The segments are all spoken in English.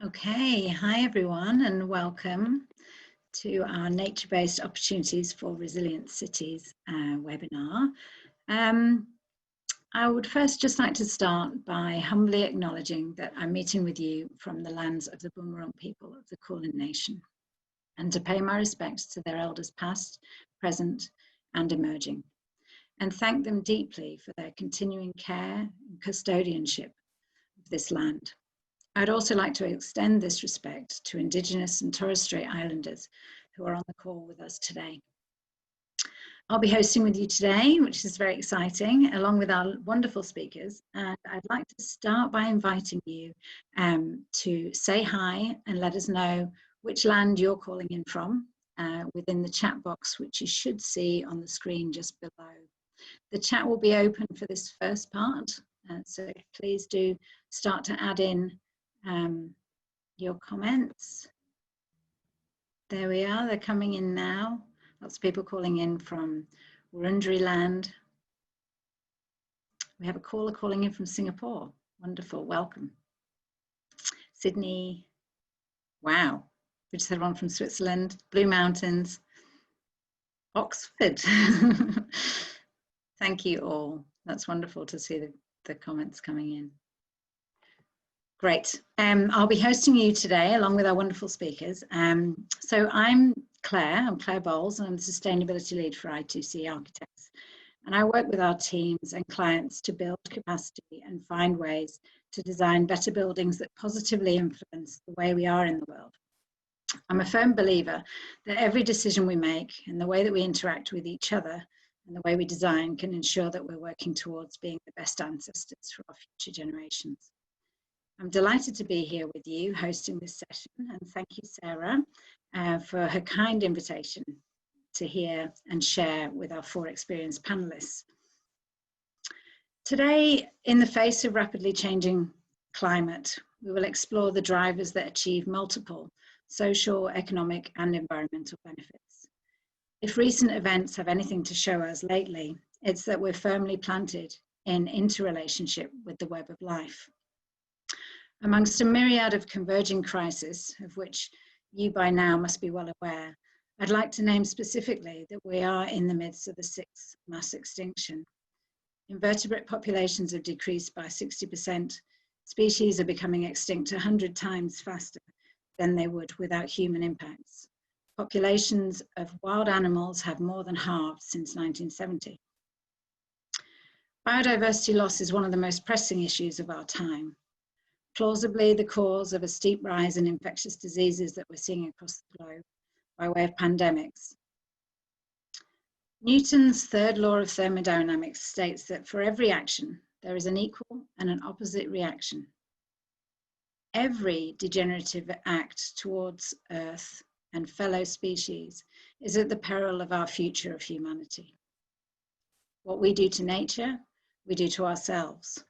Okay, hi everyone and welcome to our Nature-Based Opportunities for Resilient Cities webinar. I would first just like to start by humbly acknowledging that I'm meeting with you from the lands of the Boonwurrung people of the Kulin Nation, and to pay my respects to their elders past, present and emerging, and thank them deeply for their continuing care and custodianship of this land. I'd also like to extend this respect to Indigenous and Torres Strait Islanders who are on the call with us today. I'll be hosting with you today, which is very exciting, along with our wonderful speakers. And I'd like to start by inviting you to say hi and let us know which land you're calling in from within the chat box, which you should see on the screen just below. The chat will be open for this first part, so please do start to add in your comments. There we are, they're coming in now. Lots of people calling in from Wurundjeri land. We have a caller calling in from Singapore. Wonderful, welcome. Sydney, wow. We just had one from Switzerland, Blue Mountains, Oxford. Thank you all. That's wonderful to see the comments coming in. Great. I'll be hosting you today along with our wonderful speakers. So I'm Claire Bowles, and I'm the Sustainability Lead for I2C Architects. And I work with our teams and clients to build capacity and find ways to design better buildings that positively influence the way we are in the world. I'm a firm believer that every decision we make and the way that we interact with each other and the way we design can ensure that we're working towards being the best ancestors for our future generations. I'm delighted to be here with you hosting this session, and thank you, Sarah, for her kind invitation to hear and share with our 4 experienced panelists. Today, in the face of rapidly changing climate, we will explore the drivers that achieve multiple social, economic and environmental benefits. If recent events have anything to show us lately, it's that we're firmly planted in interrelationship with the web of life. Amongst a myriad of converging crises, of which you by now must be well aware, I'd like to name specifically that we are in the midst of the 6th mass extinction. Invertebrate populations have decreased by 60%. Species are becoming extinct 100 times faster than they would without human impacts. Populations of wild animals have more than halved since 1970. Biodiversity loss is one of the most pressing issues of our time. Plausibly the cause of a steep rise in infectious diseases that we're seeing across the globe by way of pandemics. Newton's 3rd law of thermodynamics states that for every action, there is an equal and an opposite reaction. Every degenerative act towards Earth and fellow species is at the peril of our future of humanity. What we do to nature, we do to ourselves.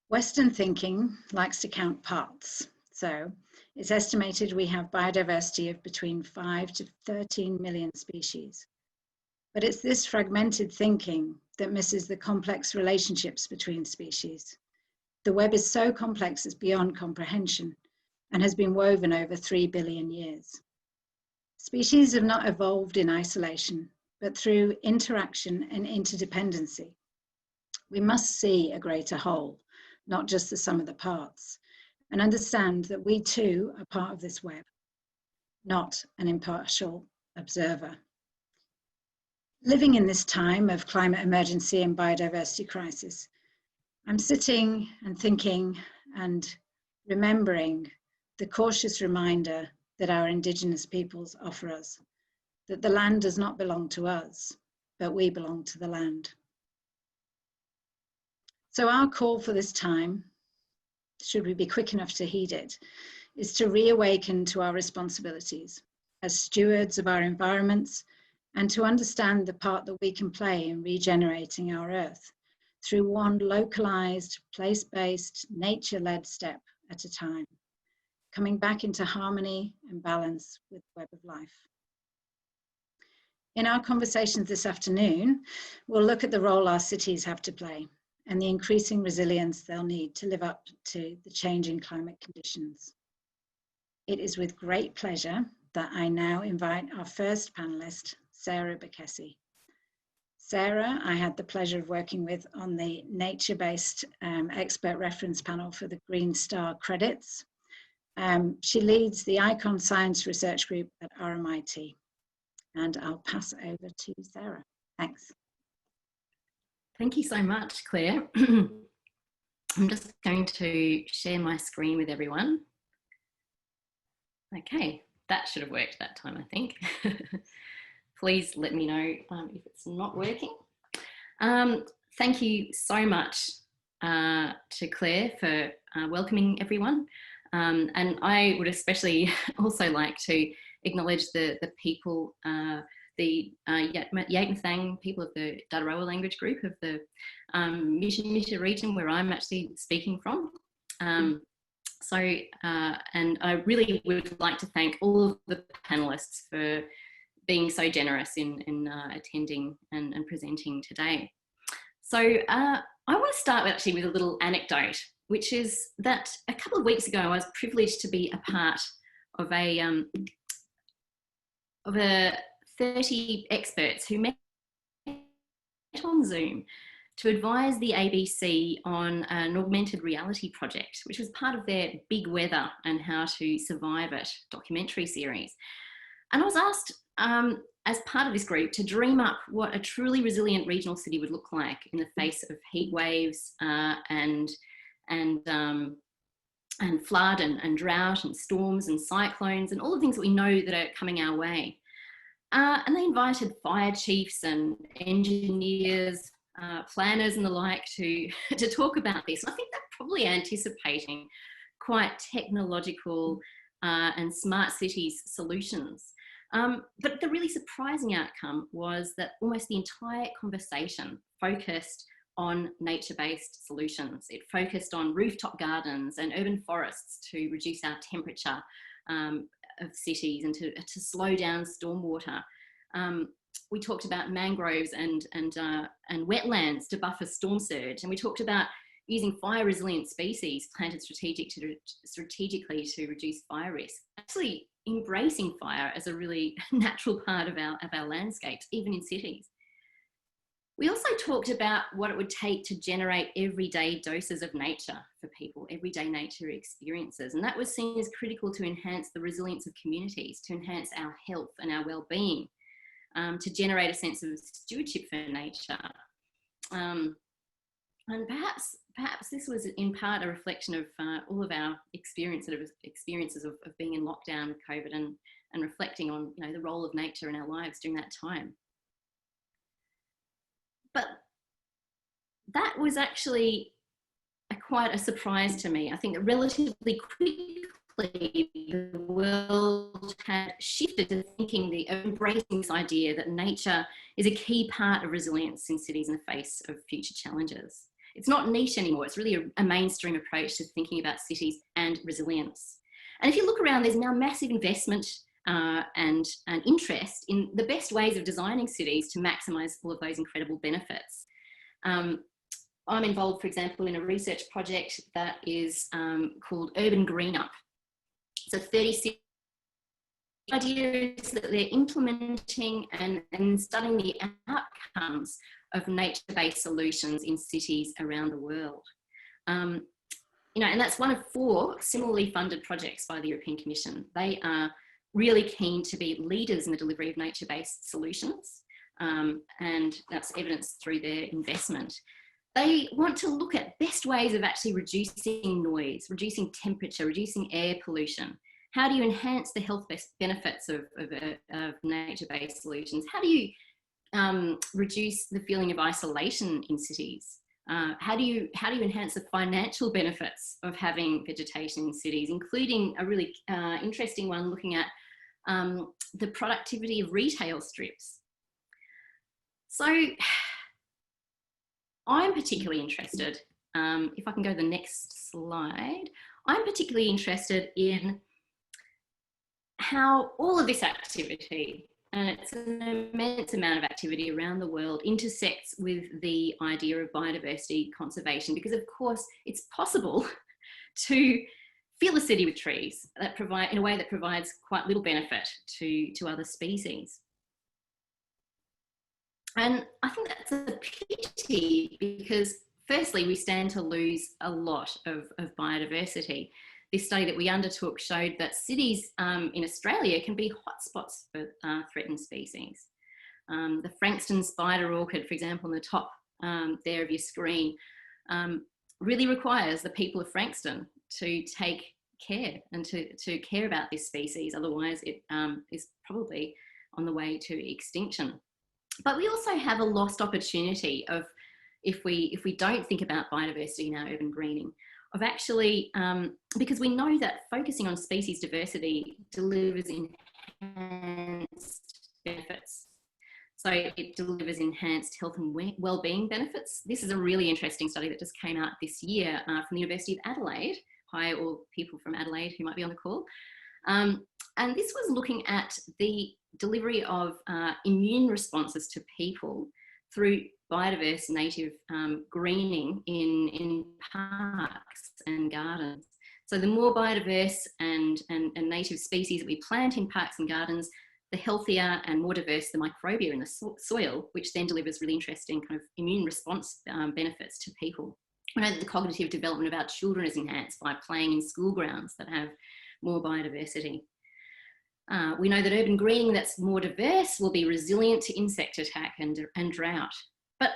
Western thinking likes to count parts, so it's estimated we have biodiversity of between 5 to 13 million species. But it's this fragmented thinking that misses the complex relationships between species. The web is so complex it's beyond comprehension and has been woven over 3 billion years. Species have not evolved in isolation, but through interaction and interdependency. We must see a greater whole, not just the sum of the parts, and understand that we too are part of this web, not an impartial observer. Living in this time of climate emergency and biodiversity crisis, I'm sitting and thinking and remembering the cautious reminder that our Indigenous peoples offer us, that the land does not belong to us, but we belong to the land. So our call for this time, should we be quick enough to heed it, is to reawaken to our responsibilities as stewards of our environments and to understand the part that we can play in regenerating our Earth through one localized, place-based, nature-led step at a time, coming back into harmony and balance with the web of life. In our conversations this afternoon, we'll look at the role our cities have to play and the increasing resilience they'll need to live up to the changing climate conditions. It is with great pleasure that I now invite our first panelist, Sarah Bekessy. Sarah, I had the pleasure of working with on the nature-based expert reference panel for the Green Star credits. She leads the ICON Science Research Group at RMIT. And I'll pass over to Sarah. Thanks. Thank you so much, Claire. I'm just going to share my screen with everyone. Okay, that should have worked that time, I think. Please let me know if it's not working. Thank you so much to Claire for welcoming everyone. And I would especially also like to acknowledge the people, the Yatmathang people of the Dadaroa language group of the Misha region where I'm actually speaking from. And I really would like to thank all of the panelists for being so generous in attending and presenting today. So I want to start actually with a little anecdote, which is that a couple of weeks ago I was privileged to be a part of a 30 experts who met on Zoom to advise the ABC on an augmented reality project, which was part of their Big Weather and How to Survive It documentary series. And I was asked, as part of this group, to dream up what a truly resilient regional city would look like in the face of heat waves and flood and drought and storms and cyclones and all the things that we know that are coming our way. And they invited fire chiefs and engineers, planners and the like to talk about this. And I think they're probably anticipating quite technological and smart cities solutions. But the really surprising outcome was that almost the entire conversation focused on nature-based solutions. It focused on rooftop gardens and urban forests to reduce our temperature of cities and to slow down stormwater. We talked about mangroves and wetlands to buffer storm surge, and we talked about using fire-resilient species planted strategically to reduce fire risk. Actually, embracing fire as a really natural part of our landscapes, even in cities. We also talked about what it would take to generate everyday doses of nature for people, everyday nature experiences. And that was seen as critical to enhance the resilience of communities, to enhance our health and our well-being, to generate a sense of stewardship for nature. And perhaps this was in part a reflection of all of our experiences of being in lockdown with COVID and reflecting on the role of nature in our lives during that time. But that was actually quite a surprise to me. I think that relatively quickly the world had shifted to thinking embracing this idea that nature is a key part of resilience in cities in the face of future challenges. It's not niche anymore. It's really a mainstream approach to thinking about cities and resilience. And if you look around, there's now massive investment and interest in the best ways of designing cities to maximise all of those incredible benefits. I'm involved, for example, in a research project that is called Urban Green Up. So 36 ideas that they're implementing and studying the outcomes of nature-based solutions in cities around the world. And that's one of 4 similarly funded projects by the European Commission. They are really keen to be leaders in the delivery of nature-based solutions, and that's evidenced through their investment. They want to look at best ways of actually reducing noise, reducing temperature, reducing air pollution. How do you enhance the health benefits of nature-based solutions? How do you reduce the feeling of isolation in cities? How do you enhance the financial benefits of having vegetation in cities, including a really interesting one looking at the productivity of retail strips? So I'm particularly interested, if I can go to the next slide, I'm particularly interested in how all of this activity and it's an immense amount of activity around the world, intersects with the idea of biodiversity conservation, because of course it's possible to fill a city with trees that provide, in a way that provides quite little benefit to other species. And I think that's a pity, because firstly, we stand to lose a lot of biodiversity. This study that we undertook showed that cities in Australia can be hotspots for threatened species. The Frankston spider orchid, for example, on the top there of your screen, really requires the people of Frankston to take care and to care about this species. Otherwise, it is probably on the way to extinction. But we also have a lost opportunity of, if we don't think about biodiversity in our urban greening, of actually, because we know that focusing on species diversity delivers enhanced benefits. So it delivers enhanced health and wellbeing benefits. This is a really interesting study that just came out this year from the University of Adelaide. Hi, all people from Adelaide who might be on the call. And this was looking at the delivery of immune responses to people through biodiverse native greening in parks and gardens. So the more biodiverse and native species that we plant in parks and gardens, the healthier and more diverse the microbia in the soil, which then delivers really interesting kind of immune response benefits to people. We know that the cognitive development of our children is enhanced by playing in school grounds that have more biodiversity. We know that urban greening that's more diverse will be resilient to insect attack and drought. But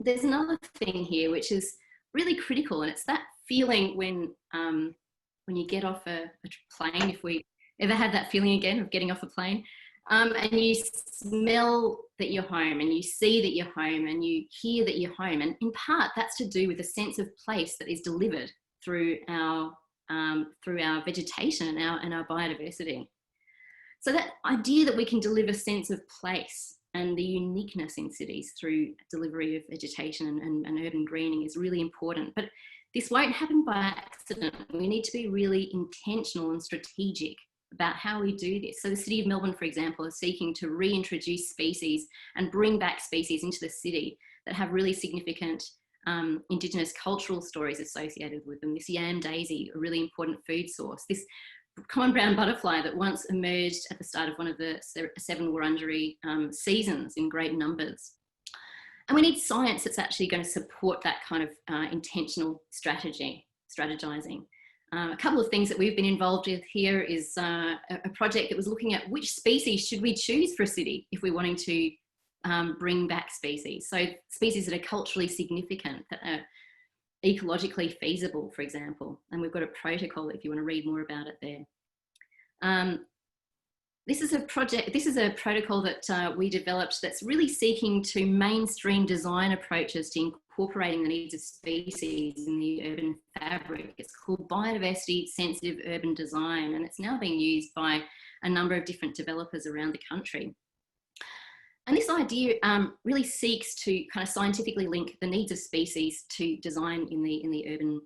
there's another thing here which is really critical, and it's that feeling when you get off a plane, if we ever had that feeling again of getting off a plane, and you smell that you're home, and you see that you're home, and you hear that you're home. And in part, that's to do with a sense of place that is delivered through our vegetation and our biodiversity. So that idea that we can deliver a sense of place and the uniqueness in cities through delivery of vegetation and urban greening is really important. But this won't happen by accident. We need to be really intentional and strategic about how we do this. So the City of Melbourne, for example, is seeking to reintroduce species and bring back species into the city that have really significant Indigenous cultural stories associated with them. This yam daisy, a really important food source. This common brown butterfly that once emerged at the start of one of the 7 Wurundjeri seasons in great numbers. And we need science that's actually going to support that kind of intentional strategizing. A couple of things that we've been involved with here is a project that was looking at which species should we choose for a city if we're wanting to bring back species. So species that are culturally significant, that are ecologically feasible, for example. And we've got a protocol if you want to read more about it there. This is a protocol that we developed that's really seeking to mainstream design approaches to incorporating the needs of species in the urban fabric. It's called Biodiversity Sensitive Urban Design, and it's now being used by a number of different developers around the country. And this idea really seeks to kind of scientifically link the needs of species to design in the urban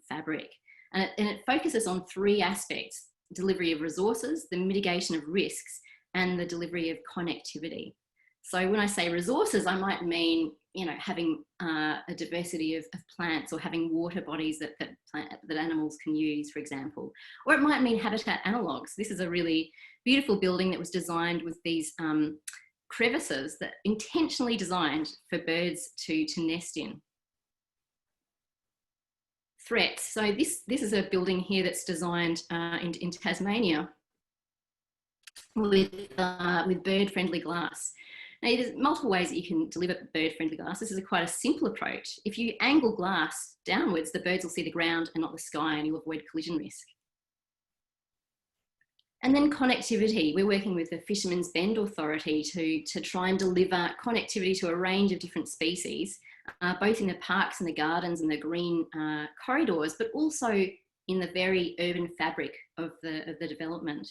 fabric. And it focuses on 3 aspects: delivery of resources, the mitigation of risks, and the delivery of connectivity. So when I say resources, I might mean, having a diversity of plants, or having water bodies that animals can use, for example. Or it might mean habitat analogues. This is a really beautiful building that was designed with these crevices that intentionally designed for birds to nest in. Threats. So this is a building here that's designed in Tasmania with bird-friendly glass. Now, there's multiple ways that you can deliver bird-friendly glass. This is quite a simple approach. If you angle glass downwards, the birds will see the ground and not the sky, and you'll avoid collision risk. And then connectivity. We're working with the Fisherman's Bend Authority to try and deliver connectivity to a range of different species, both in the parks and the gardens and the green corridors, but also in the very urban fabric of the development.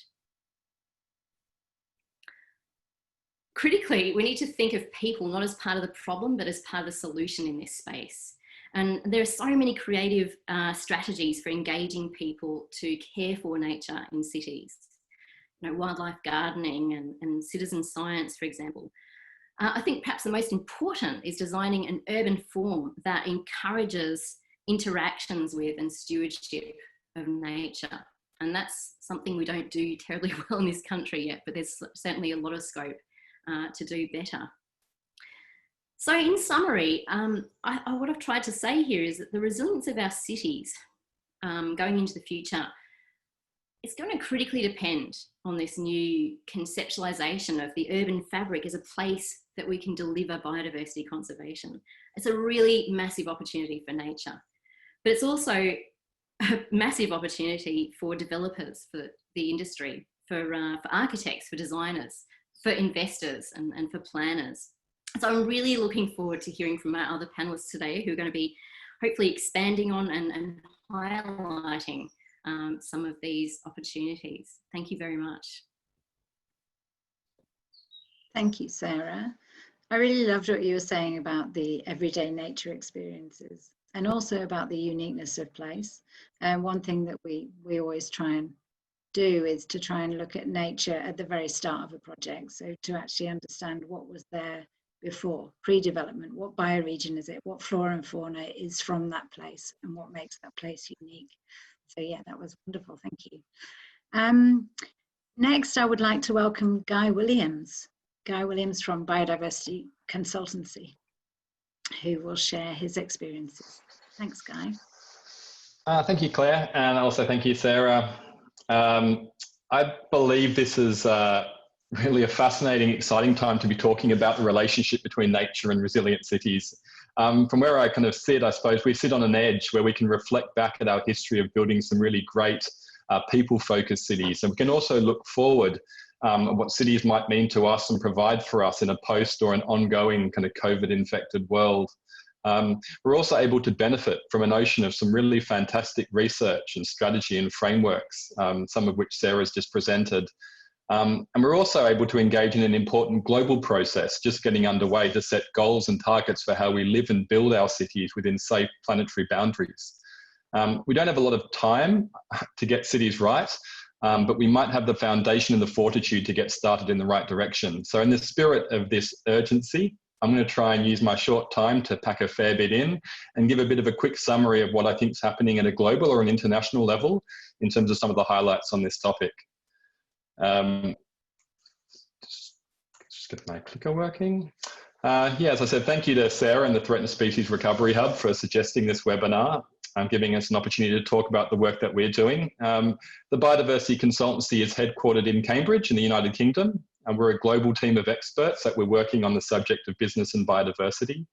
Critically, we need to think of people not as part of the problem, but as part of the solution in this space. And there are so many creative strategies for engaging people to care for nature in cities. wildlife gardening and citizen science, for example. I think perhaps the most important is designing an urban form that encourages interactions with and stewardship of nature. And that's something we don't do terribly well in this country yet, but there's certainly a lot of scope to do better. So in summary, what I've tried to say here is that the resilience of our cities going into the future, it's going to critically depend on this new conceptualization of the urban fabric as a place that we can deliver biodiversity conservation. It's a really massive opportunity for nature, but it's also a massive opportunity for developers, for the industry, for architects, for designers, for investors and for planners. So I'm really looking forward to hearing from our other panelists today who are going to be hopefully expanding on and highlighting some of these opportunities. Thank you very much. Thank you, Sarah. I really loved what you were saying about the everyday nature experiences and also about the uniqueness of place. And one thing that we always try and do is to try and look at nature at the very start of a project. So to actually understand what was there before, pre-development, what bioregion is it, what flora and fauna is from that place and what makes that place unique. So yeah, that was wonderful, thank you. Next, I would like to welcome Guy Williams from Biodiversity Consultancy, who will share his experiences. Thanks, Guy. Thank you, Claire, and also thank you, Sarah. I believe this is really a fascinating, exciting time to be talking about the relationship between nature and resilient cities. From where I kind of sit, I suppose we sit on an edge where we can reflect back at our history of building some really great people-focused cities. And we can also look forward at what cities might mean to us and provide for us in a post or an ongoing kind of COVID-infected world. We're also able to benefit from a notion of some really fantastic research and strategy and frameworks, some of which Sarah's just presented. And we're also able to engage in an important global process just getting underway to set goals and targets for how we live and build our cities within safe planetary boundaries. We don't have a lot of time to get cities right, but we might have the foundation and the fortitude to get started in the right direction. So in the spirit of this urgency, I'm going to try and use my short time to pack a fair bit in and give a bit of a quick summary of what I think is happening at a global or an international level in terms of some of the highlights on this topic. Just get my clicker working. Yeah, as I said, thank you to Sarah and the Threatened Species Recovery Hub for suggesting this webinar and giving us an opportunity to talk about the work that we're doing. The Biodiversity Consultancy is headquartered in Cambridge in the United Kingdom, and we're a global team of experts that we're working on the subject of business and biodiversity.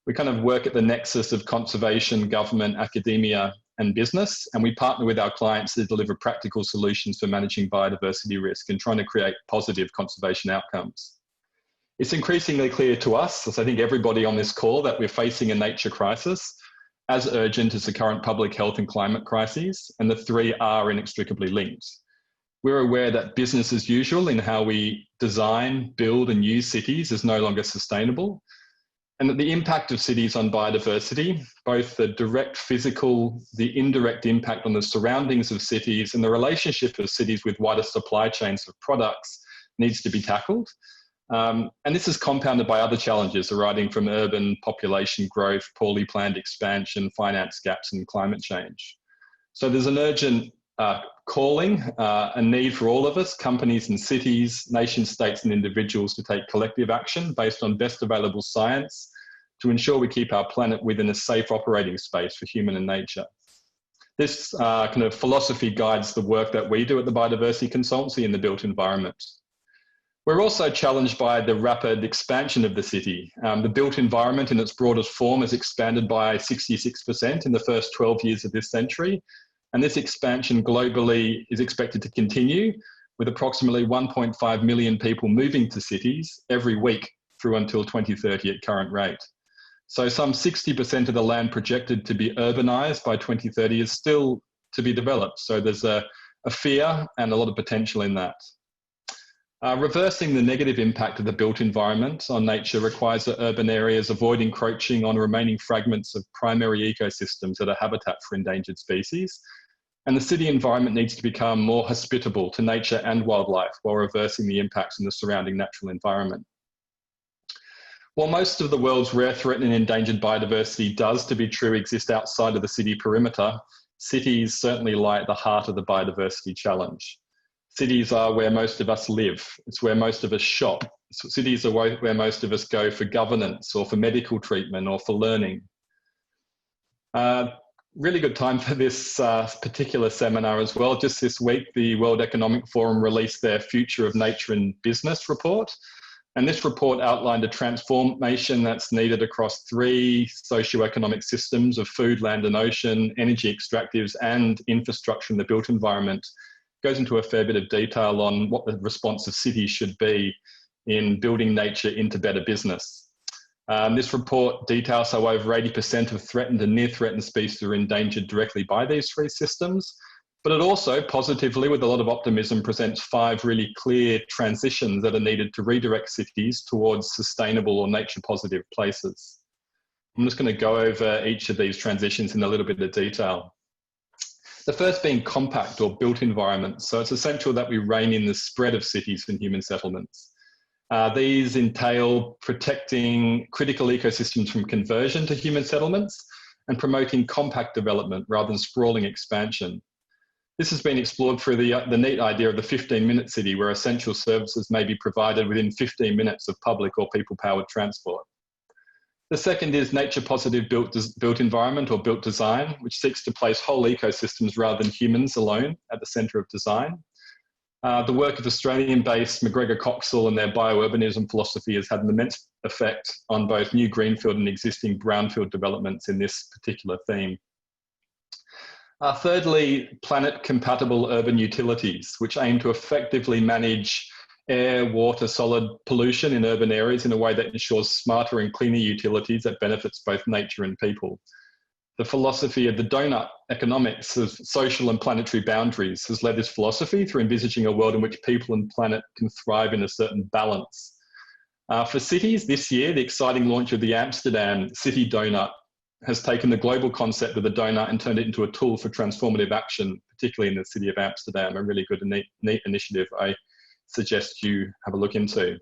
We kind of work at the nexus of conservation, government, academia, and business, and we partner with our clients to deliver practical solutions for managing biodiversity risk and trying to create positive conservation outcomes. It's increasingly clear to us, as I think everybody on this call, that we're facing a nature crisis as urgent as the current public health and climate crises, and the three are inextricably linked. We're aware that business as usual in how we design, build, and use cities is no longer sustainable, and that the impact of cities on biodiversity, both the direct physical, the indirect impact on the surroundings of cities, and the relationship of cities with wider supply chains of products needs to be tackled. And this is compounded by other challenges arising from urban population growth, poorly planned expansion, finance gaps, and climate change. So there's an urgent calling, a need for all of us, companies and cities, nation states and individuals to take collective action based on best available science to ensure we keep our planet within a safe operating space for human and nature. This kind of philosophy guides the work that we do at the Biodiversity Consultancy in the built environment. We're also challenged by the rapid expansion of the city. The built environment in its broadest form has expanded by 66% in the first 12 years of this century. And this expansion globally is expected to continue with approximately 1.5 million people moving to cities every week through until 2030 at current rate. So some 60% of the land projected to be urbanized by 2030 is still to be developed. So there's a fear and a lot of potential in that. Reversing the negative impact of the built environment on nature requires that urban areas avoid encroaching on remaining fragments of primary ecosystems that are habitat for endangered species. And the city environment needs to become more hospitable to nature and wildlife while reversing the impacts on the surrounding natural environment. While most of the world's rare, threatened and endangered biodiversity does, to be true, exist outside of the city perimeter, cities certainly lie at the heart of the biodiversity challenge. Cities are where most of us live. It's where most of us shop. Cities are where most of us go for governance or for medical treatment or for learning. Really good time for this particular seminar as well. Just this week, the World Economic Forum released their Future of Nature and Business report. And this report outlined a transformation that's needed across 3 socioeconomic systems of food, land and ocean, energy extractives and infrastructure in the built environment. It goes into a fair bit of detail on what the response of cities should be in building nature into better business. This report details how over 80% of threatened and near threatened species are endangered directly by these 3 systems, but it also positively, with a lot of optimism, presents 5 really clear transitions that are needed to redirect cities towards sustainable or nature positive places. I'm just going to go over each of these transitions in a little bit of detail. The first being compact or built environments. So it's essential that we rein in the spread of cities and human settlements. These entail protecting critical ecosystems from conversion to human settlements and promoting compact development rather than sprawling expansion. This has been explored through the neat idea of the 15-minute city, where essential services may be provided within 15 minutes of public or people-powered transport. The second is nature-positive built environment or built design, which seeks to place whole ecosystems rather than humans alone at the centre of design. The work of Australian-based McGregor Coxall and their biourbanism philosophy has had an immense effect on both new greenfield and existing brownfield developments in this particular theme. Thirdly, planet-compatible urban utilities, which aim to effectively manage air, water, solid pollution in urban areas in a way that ensures smarter and cleaner utilities that benefits both nature and people. The philosophy of the donut economics of social and planetary boundaries has led this philosophy through envisaging a world in which people and planet can thrive in a certain balance. For cities this year, the exciting launch of the Amsterdam City Donut has taken the global concept of the donut and turned it into a tool for transformative action, particularly in the city of Amsterdam. A really good and neat initiative I suggest you have a look into.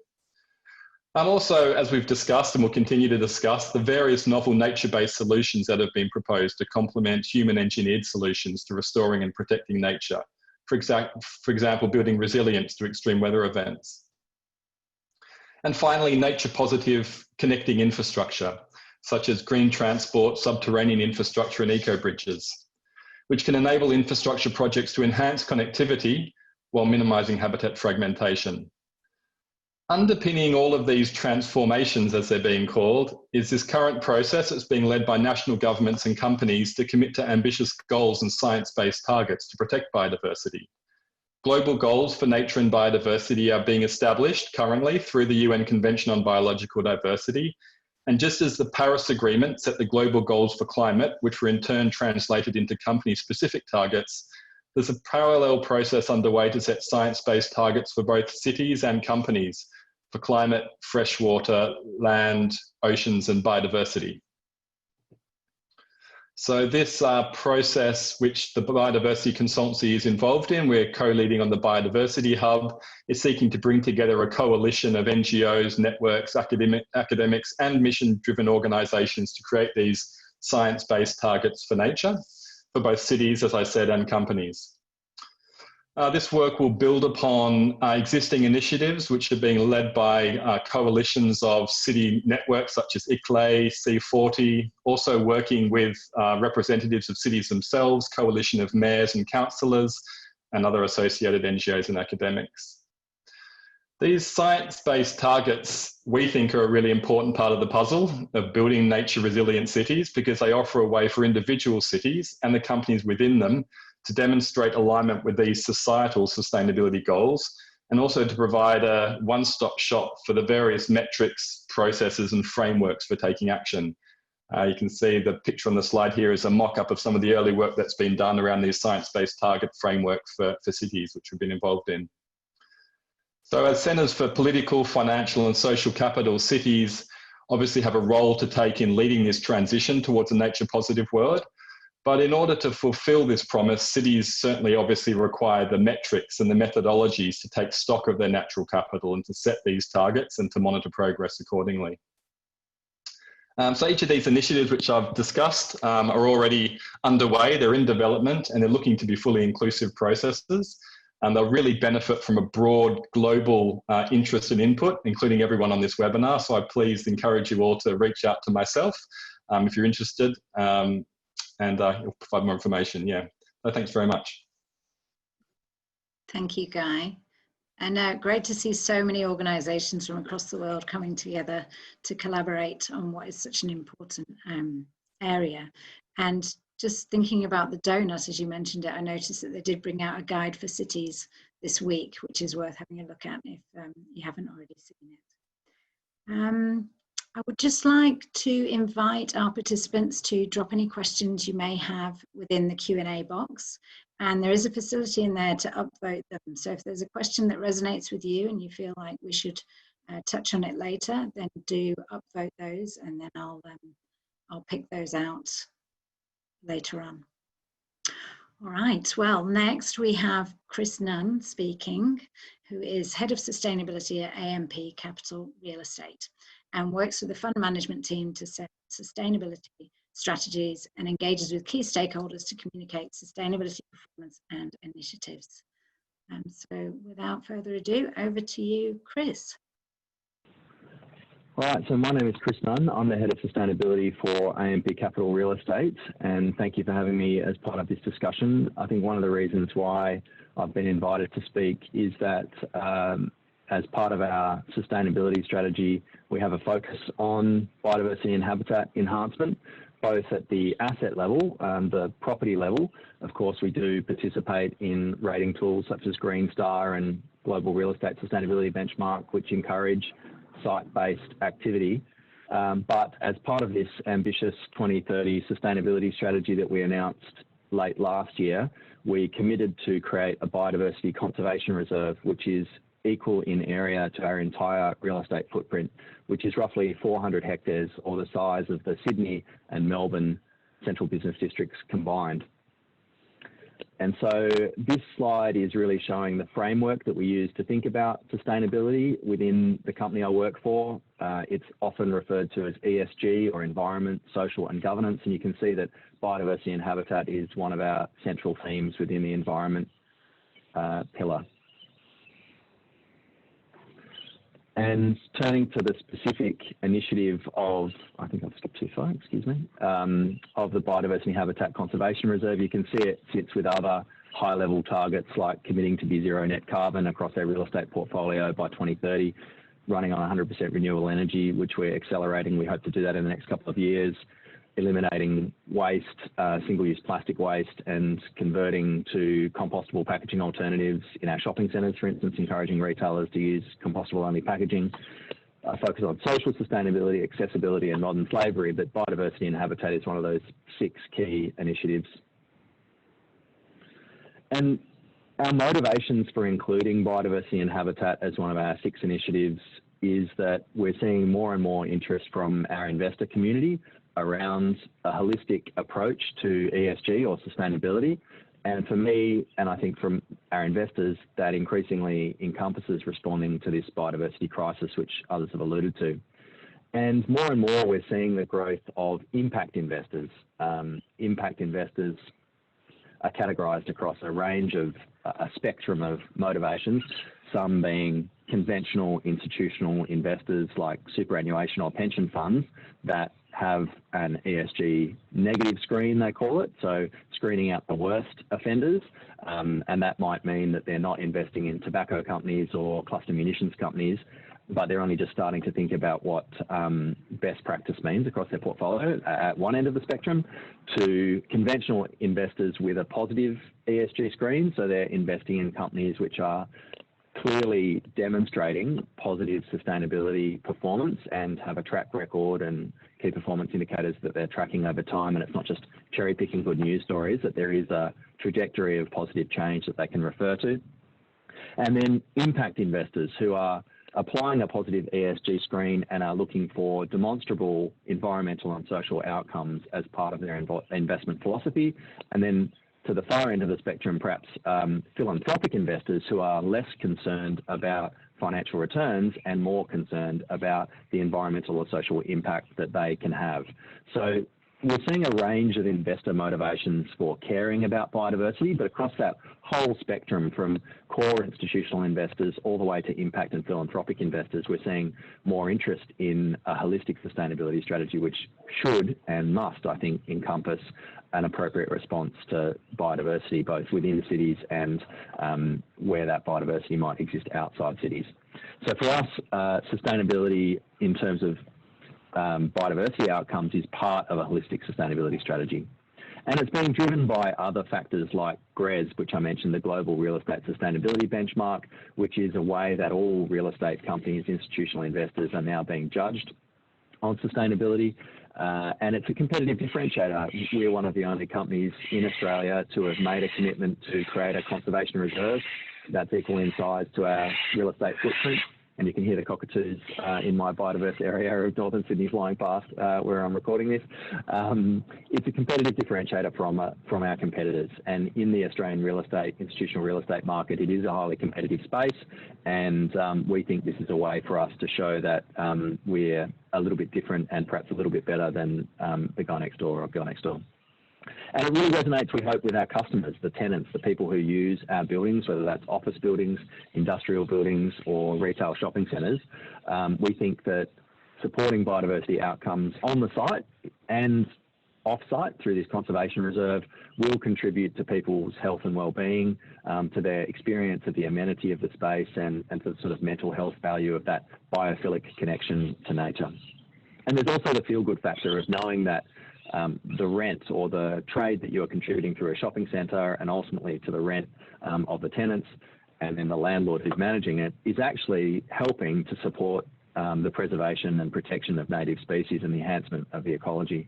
Also, as we've discussed and will continue to discuss, the various novel nature-based solutions that have been proposed to complement human-engineered solutions to restoring and protecting nature. For example, building resilience to extreme weather events. And finally, nature-positive connecting infrastructure, such as green transport, subterranean infrastructure and eco-bridges, which can enable infrastructure projects to enhance connectivity while minimising habitat fragmentation. Underpinning all of these transformations, as they're being called, is this current process that's being led by national governments and companies to commit to ambitious goals and science-based targets to protect biodiversity. Global goals for nature and biodiversity are being established currently through the UN Convention on Biological Diversity. And just as the Paris Agreement set the global goals for climate, which were in turn translated into company-specific targets, there's a parallel process underway to set science-based targets for both cities and companies for climate, freshwater, land, oceans, and biodiversity. So this process, which the Biodiversity Consultancy is involved in, we're co-leading on the Biodiversity Hub, is seeking to bring together a coalition of NGOs, networks, academics, and mission-driven organisations to create these science-based targets for nature, for both cities, as I said, and companies. This work will build upon existing initiatives which are being led by coalitions of city networks such as ICLE, C40, also working with representatives of cities themselves, coalition of mayors and councillors, and other associated NGOs and academics. These science-based targets, we think, are a really important part of the puzzle of building nature-resilient cities because they offer a way for individual cities and the companies within them to demonstrate alignment with these societal sustainability goals and also to provide a one-stop shop for the various metrics, processes and frameworks for taking action. You can see the picture on the slide here is a mock-up of some of the early work that's been done around these science-based target frameworks for cities which we've been involved in. So as centres for political, financial and social capital, cities obviously have a role to take in leading this transition towards a nature-positive world. But in order to fulfill this promise, cities certainly obviously require the metrics and the methodologies to take stock of their natural capital and to set these targets and to monitor progress accordingly. So each of these initiatives which I've discussed are already underway, they're in development, and they're looking to be fully inclusive processes. And they'll really benefit from a broad global interest and input, including everyone on this webinar. So I please encourage you all to reach out to myself if you're interested, and you'll provide more information. Yeah, so thanks very much. Thank you, Guy. And great to see so many organisations from across the world coming together to collaborate on what is such an important area. And just thinking about the donut, as you mentioned it, I noticed that they did bring out a guide for cities this week, which is worth having a look at if you haven't already seen it. I would just like to invite our participants to drop any questions you may have within the Q&A box. And there is a facility in there to upvote them. So if there's a question that resonates with you and you feel like we should touch on it later, then do upvote those, and then I'll pick those out later on. All right, well, next we have Chris Nunn speaking, who is Head of Sustainability at AMP Capital Real Estate and works with the fund management team to set sustainability strategies and engages with key stakeholders to communicate sustainability performance and initiatives. So without further ado, over to you, Chris. All right, so my name is Chris Nunn. I'm the Head of Sustainability for AMP Capital Real Estate, and thank you for having me as part of this discussion. I think one of the reasons why I've been invited to speak is that as part of our sustainability strategy, we have a focus on biodiversity and habitat enhancement, both at the asset level, the property level. Of course, we do participate in rating tools such as Green Star and Global Real Estate Sustainability Benchmark, which encourage site-based activity. But as part of this ambitious 2030 sustainability strategy that we announced late last year, we committed to create a biodiversity conservation reserve, which is equal in area to our entire real estate footprint, which is roughly 400 hectares, or the size of the Sydney and Melbourne central business districts combined. And so this slide is really showing the framework that we use to think about sustainability within the company I work for. It's often referred to as ESG, or environment, social and governance. And you can see that biodiversity and habitat is one of our central themes within the environment pillar. And turning to the specific initiative of, I think I've skipped too far, excuse me, of the Biodiversity Habitat Conservation Reserve, you can see it sits with other high-level targets like committing to be zero net carbon across our real estate portfolio by 2030, running on 100% renewable energy, which we're accelerating. We hope to do that in the next couple of years, eliminating waste, single-use plastic waste, and converting to compostable packaging alternatives in our shopping centres, for instance, encouraging retailers to use compostable-only packaging. Focus on social sustainability, accessibility, and modern slavery, but biodiversity and habitat is one of those 6 key initiatives. And our motivations for including biodiversity and habitat as one of our 6 initiatives is that we're seeing more and more interest from our investor community around a holistic approach to ESG, or sustainability. And for me, and I think from our investors, that increasingly encompasses responding to this biodiversity crisis, which others have alluded to. And more we're seeing the growth of impact investors. Impact investors are categorised across a range of, a spectrum of motivations, some being conventional institutional investors like superannuation or pension funds that have an ESG negative screen, they call it, so screening out the worst offenders, and that might mean that they're not investing in tobacco companies or cluster munitions companies, but they're only just starting to think about what best practice means across their portfolio at one end of the spectrum, to conventional investors with a positive ESG screen, so they're investing in companies which are clearly demonstrating positive sustainability performance and have a track record and key performance indicators that they're tracking over time, and it's not just cherry picking good news stories, that there is a trajectory of positive change that they can refer to. And then impact investors, who are applying a positive ESG screen and are looking for demonstrable environmental and social outcomes as part of their investment philosophy. And then to the far end of the spectrum, perhaps philanthropic investors who are less concerned about financial returns and more concerned about the environmental or social impact that they can have. So we're seeing a range of investor motivations for caring about biodiversity, but across that whole spectrum from core institutional investors all the way to impact and philanthropic investors, we're seeing more interest in a holistic sustainability strategy, which should and must, I think, encompass an appropriate response to biodiversity, both within cities and where that biodiversity might exist outside cities. So for us, sustainability in terms of biodiversity outcomes is part of a holistic sustainability strategy. And it's being driven by other factors like GRES, which I mentioned, the Global Real Estate Sustainability Benchmark, which is a way that all real estate companies, institutional investors are now being judged on sustainability. And it's a competitive differentiator. We're one of the only companies in Australia to have made a commitment to create a conservation reserve that's equal in size to our real estate footprint. And you can hear the cockatoos in my biodiverse area of Northern Sydney flying past where I'm recording this. It's a competitive differentiator from our competitors. And in the Australian real estate, institutional real estate market, it is a highly competitive space. And we think this is a way for us to show that we're a little bit different and perhaps a little bit better than the guy next door or girl next door. And it really resonates, we hope, with our customers, the tenants, the people who use our buildings, whether that's office buildings, industrial buildings, or retail shopping centres. We think that supporting biodiversity outcomes on the site and off-site through this conservation reserve will contribute to people's health and well-being, to their experience of the amenity of the space and to the sort of mental health value of that biophilic connection to nature. And there's also the feel-good factor of knowing that the rent or the trade that you're contributing through a shopping centre and ultimately to the rent of the tenants and then the landlord who's managing it is actually helping to support the preservation and protection of native species and the enhancement of the ecology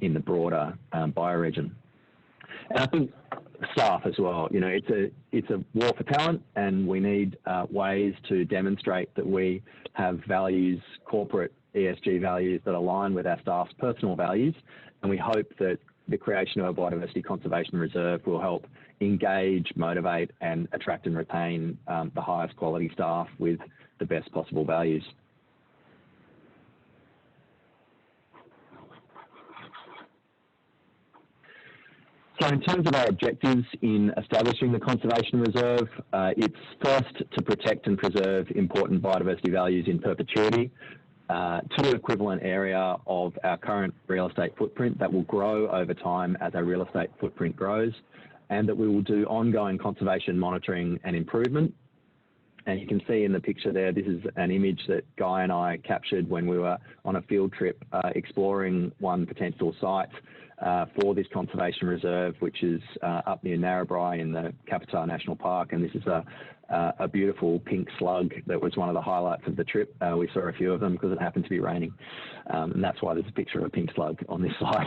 in the broader bioregion. And I think staff as well, you know, it's a war for talent, and we need ways to demonstrate that we have values, corporate ESG values that align with our staff's personal values. And we hope that the creation of a Biodiversity Conservation Reserve will help engage, motivate and attract and retain the highest quality staff with the best possible values. So in terms of our objectives in establishing the Conservation Reserve, it's first to protect and preserve important biodiversity values in perpetuity, to an equivalent area of our current real estate footprint that will grow over time as our real estate footprint grows, and that we will do ongoing conservation monitoring and improvement. And you can see in the picture there, this is an image that Guy and I captured when we were on a field trip exploring one potential site for this conservation reserve, which is up near Narrabri in the Capita National Park. And this is a beautiful pink slug that was one of the highlights of the trip. We saw a few of them because it happened to be raining. And that's why there's a picture of a pink slug on this slide.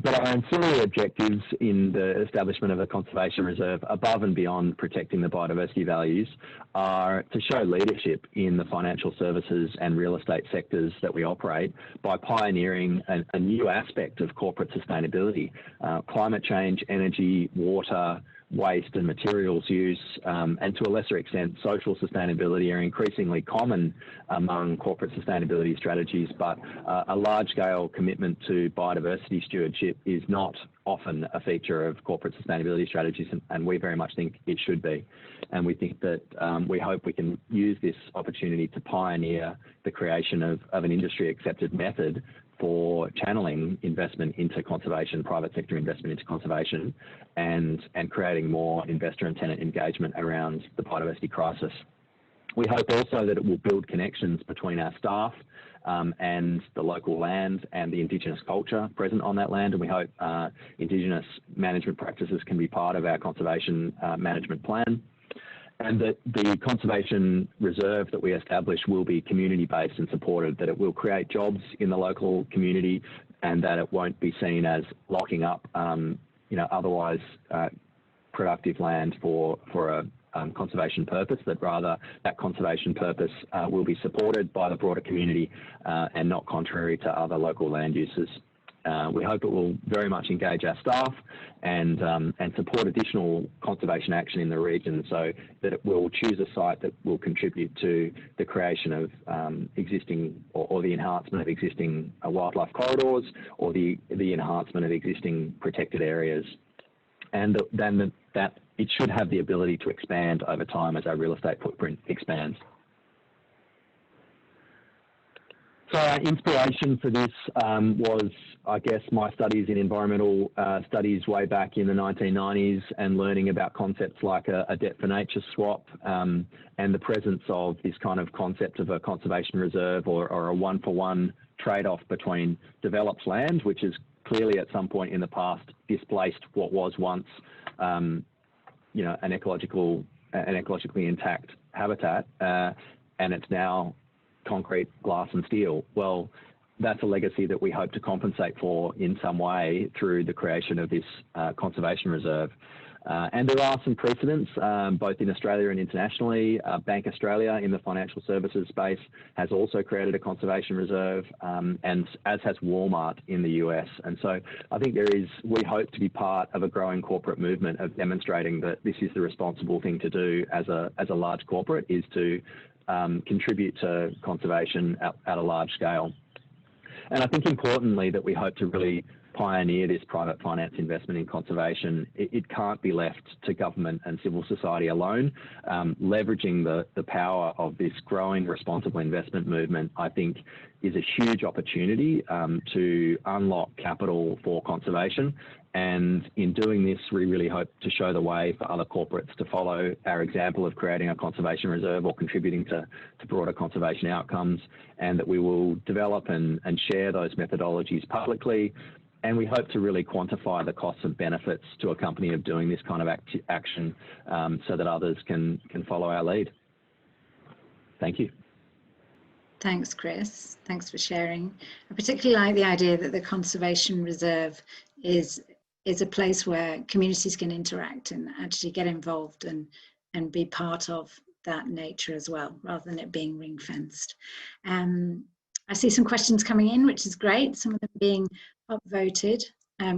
But our ancillary objectives in the establishment of a conservation reserve above and beyond protecting the biodiversity values are to show leadership in the financial services and real estate sectors that we operate by pioneering a new aspect of corporate sustainability. Climate change, energy, water, waste and materials use, and to a lesser extent, social sustainability are increasingly common among corporate sustainability strategies, but a large-scale commitment to biodiversity stewardship is not often a feature of corporate sustainability strategies, and we very much think it should be. And we think that we hope we can use this opportunity to pioneer the creation of an industry-accepted method for channeling investment into conservation, private sector investment into conservation, and creating more investor and tenant engagement around the biodiversity crisis. We hope also that it will build connections between our staff and the local land and the Indigenous culture present on that land, and we hope Indigenous management practices can be part of our conservation management plan. And that the conservation reserve that we establish will be community-based and supported, that it will create jobs in the local community, and that it won't be seen as locking up, otherwise productive land for conservation purpose, that rather that conservation purpose will be supported by the broader community and not contrary to other local land uses. We hope it will very much engage our staff and support additional conservation action in the region, so that it will choose a site that will contribute to the creation of existing or the enhancement of existing wildlife corridors, or the enhancement of existing protected areas. And then that it should have the ability to expand over time as our real estate footprint expands. So our inspiration for this was, I guess, my studies in environmental studies way back in the 1990s, and learning about concepts like a debt for nature swap, and the presence of this kind of concept of a conservation reserve, or a one-for-one trade-off between developed land, which has clearly at some point in the past displaced what was once, you know, an ecologically intact habitat, and it's now concrete, glass and steel. Well, that's a legacy that we hope to compensate for in some way through the creation of this conservation reserve. And there are some precedents, both in Australia and internationally. Bank Australia in the financial services space has also created a conservation reserve, and as has Walmart in the US. And so I think we hope to be part of a growing corporate movement of demonstrating that this is the responsible thing to do as a large corporate, is to contribute to conservation at a large scale. And I think importantly that we hope to really pioneer this private finance investment in conservation. It can't be left to government and civil society alone. Leveraging the power of this growing responsible investment movement, I think, is a huge opportunity to unlock capital for conservation. And in doing this, we really hope to show the way for other corporates to follow our example of creating a conservation reserve or contributing to broader conservation outcomes, and that we will develop and share those methodologies publicly. And we hope to really quantify the costs and benefits to a company of doing this kind of action, so that others can follow our lead. Thank you. Thanks, Chris. Thanks for sharing. I particularly like the idea that the conservation reserve is a place where communities can interact and actually get involved and be part of that nature as well, rather than it being ring-fenced. I see some questions coming in, which is great, some of them being upvoted.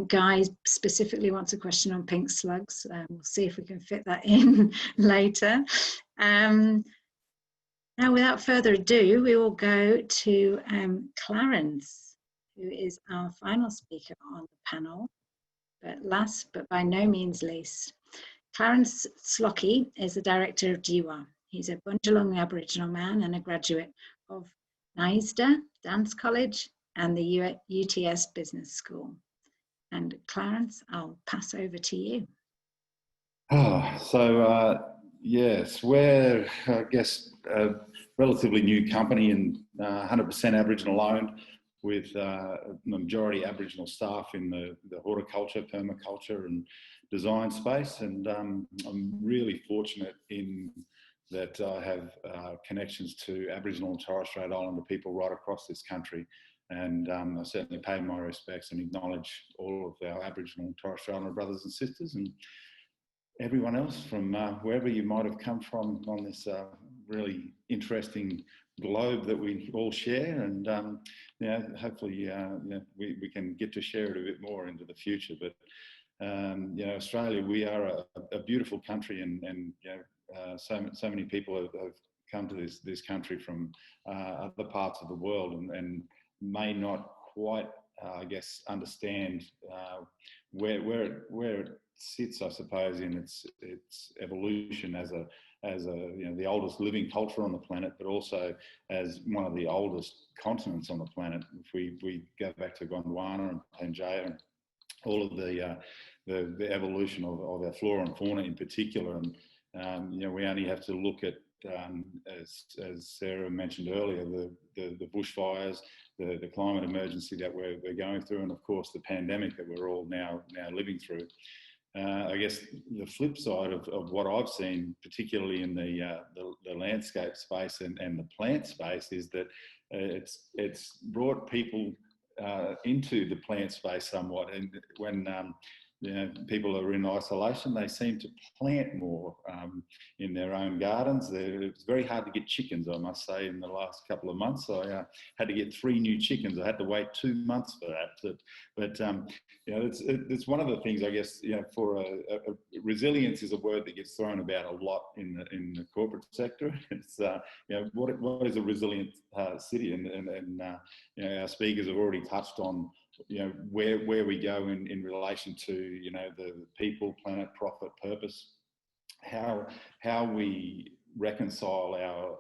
Guy specifically wants a question on pink slugs. We'll see if we can fit that in later. Now, without further ado, we will go to Clarence, who is our final speaker on the panel. But last, but by no means least, Clarence Slockey is the director of GWA. He's a Bundjalung Aboriginal man and a graduate of NISDA Dance College and the UTS Business School. And Clarence, I'll pass over to you. Yes, we're, I guess, a relatively new company and 100% Aboriginal owned, with the majority Aboriginal staff in the horticulture, permaculture and design space. And I'm really fortunate in that I have connections to Aboriginal and Torres Strait Islander people right across this country. And I certainly pay my respects and acknowledge all of our Aboriginal and Torres Strait Islander brothers and sisters, and everyone else from wherever you might have come from on this really interesting globe that we all share. And hopefully we can get to share it a bit more into the future. But Australia, we are a beautiful country, and so many people have come to this country from other parts of the world, and may not quite, I guess, understand where it sits, I suppose, in its evolution as the oldest living culture on the planet, but also as one of the oldest continents on the planet. If we go back to Gondwana and Pangaea and all of the evolution of our flora and fauna in particular, and we only have to look at as Sarah mentioned earlier, the bushfires, the climate emergency that we're going through, and of course the pandemic that we're all now living through. I guess the flip side of what I've seen, particularly in the landscape space and the plant space, is that it's brought people into the plant space somewhat. And when people are in isolation, they seem to plant more in their own gardens. It's very hard to get chickens, I must say, in the last couple of months. I had to get 3 new chickens. I had to wait 2 months for that. But it's one of the things, I guess, for resilience is a word that gets thrown about a lot in the corporate sector. It's what is a resilient city, and our speakers have already touched on where we go in relation to the people, planet, profit, purpose, how we reconcile our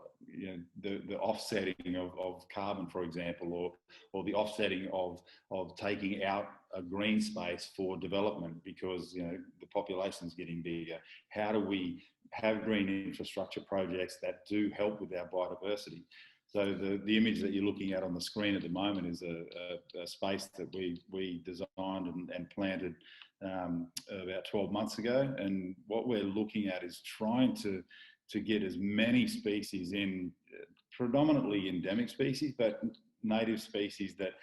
the offsetting of carbon, for example, or the offsetting of taking out a green space for development because the population is getting bigger. How do we have green infrastructure projects that do help with our biodiversity? So the image that you're looking at on the screen at the moment is a space that we designed and planted about 12 months ago. And what we're looking at is trying to get as many species in, predominantly endemic species, but native species that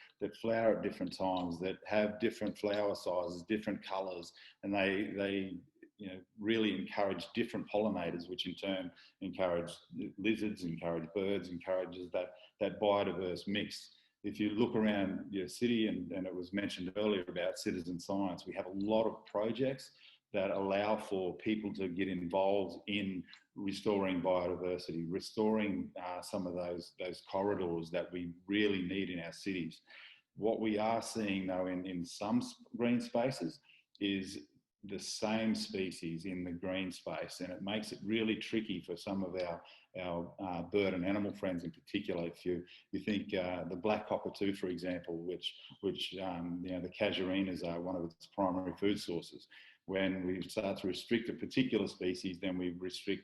flower at different times, that have different flower sizes, different colours, and they really encourage different pollinators, which in turn encourage lizards, encourage birds, encourages that biodiverse mix. If you look around your city, and it was mentioned earlier about citizen science, we have a lot of projects that allow for people to get involved in restoring biodiversity, restoring some of those corridors that we really need in our cities. What we are seeing though in some green spaces is the same species in the green space, and it makes it really tricky for some of our bird and animal friends in particular. If you think the black cockatoo, for example, which the casuarinas are one of its primary food sources. When we start to restrict a particular species, then we restrict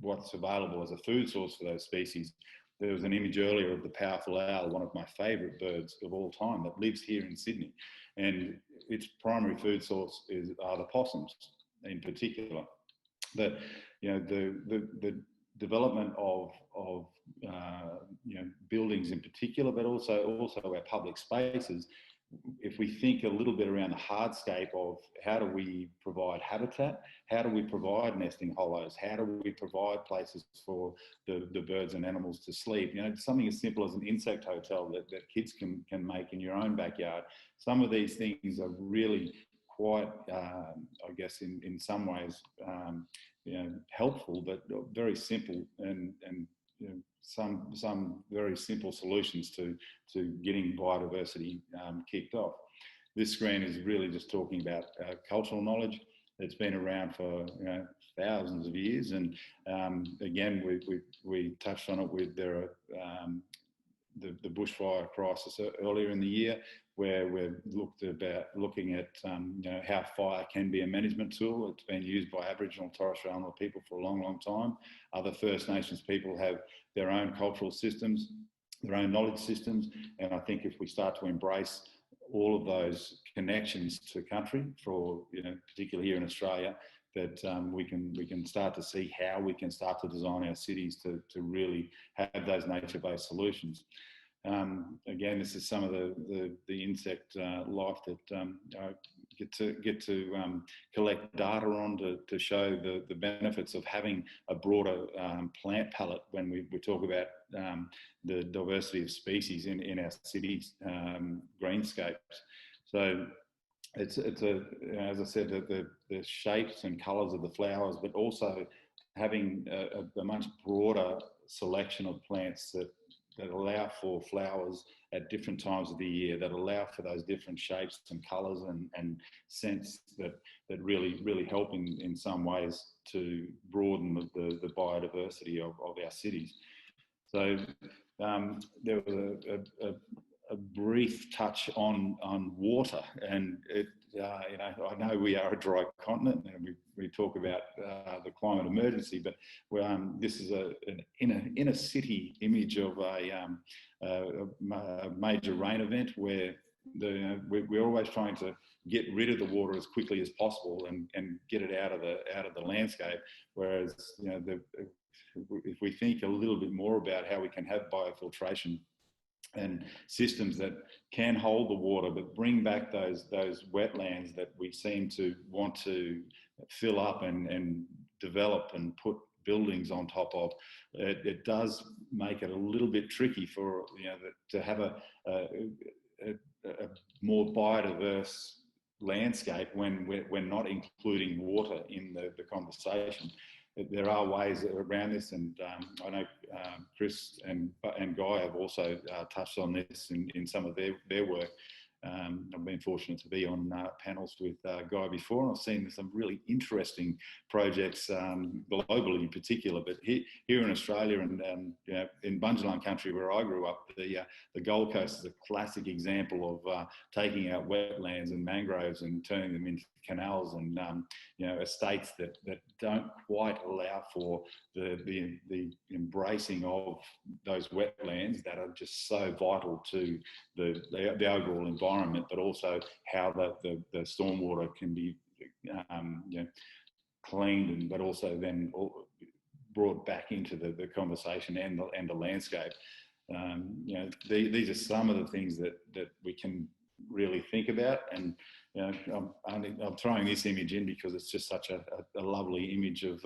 what's available as a food source for those species. There was an image earlier of the powerful owl, one of my favourite birds of all time, that lives here in Sydney, and its primary food source are the possums in particular. But the development of buildings in particular, but also our public spaces. If we think a little bit around the hardscape of how do we provide habitat, how do we provide nesting hollows, how do we provide places for the birds and animals to sleep, something as simple as an insect hotel that kids can make in your own backyard. Some of these things are really quite, I guess, in some ways, helpful, but very simple and some very simple solutions to getting biodiversity kicked off. This screen is really just talking about cultural knowledge. It's been around for thousands of years, and again we touched on it with the bushfire crisis earlier in the year, where we've looking at how fire can be a management tool. It's been used by Aboriginal and Torres Strait Islander people for a long, long time. Other First Nations people have their own cultural systems, their own knowledge systems, and I think if we start to embrace all of those connections to country, for particularly here in Australia, that we can start to see how we can start to design our cities to really have those nature-based solutions. Again, this is some of the insect life that I get to collect data on to show the benefits of having a broader plant palette when we talk about the diversity of species in our cities' greenscapes. So it's as I said, the shapes and colours of the flowers, but also having a much broader selection of plants that allow for flowers at different times of the year, that allow for those different shapes and colours and scents that really help in some ways to broaden the biodiversity of our cities. So there was a brief touch on water, and I know we are a dry continent, and we talk about the climate emergency, but this is an inner city image of a major rain event where we're always trying to get rid of the water as quickly as possible and get it out of the landscape. Whereas if we think a little bit more about how we can have biofiltration and systems that can hold the water, but bring back those wetlands that we seem to want to fill up and develop and put buildings on top of. It does make it a little bit tricky for, you know, to have a more biodiverse landscape when we're not including water in the conversation. There are ways around this, and I know Chris and Guy have also touched on this in some of their work. I've been fortunate to be on panels with Guy before, and I've seen some really interesting projects globally in particular, but here in Australia and you know, in Bundjalung country where I grew up, the Gold Coast is a classic example of taking out wetlands and mangroves and turning them into canals and you know, estates that don't quite allow for the embracing of those wetlands that are just so vital to the overall environment, but also how the stormwater can be you know, cleaned, but also then brought back into the conversation and the landscape. You know, these are some of the things that we can really think about. And you know, I'm throwing this image in because it's just such a lovely image of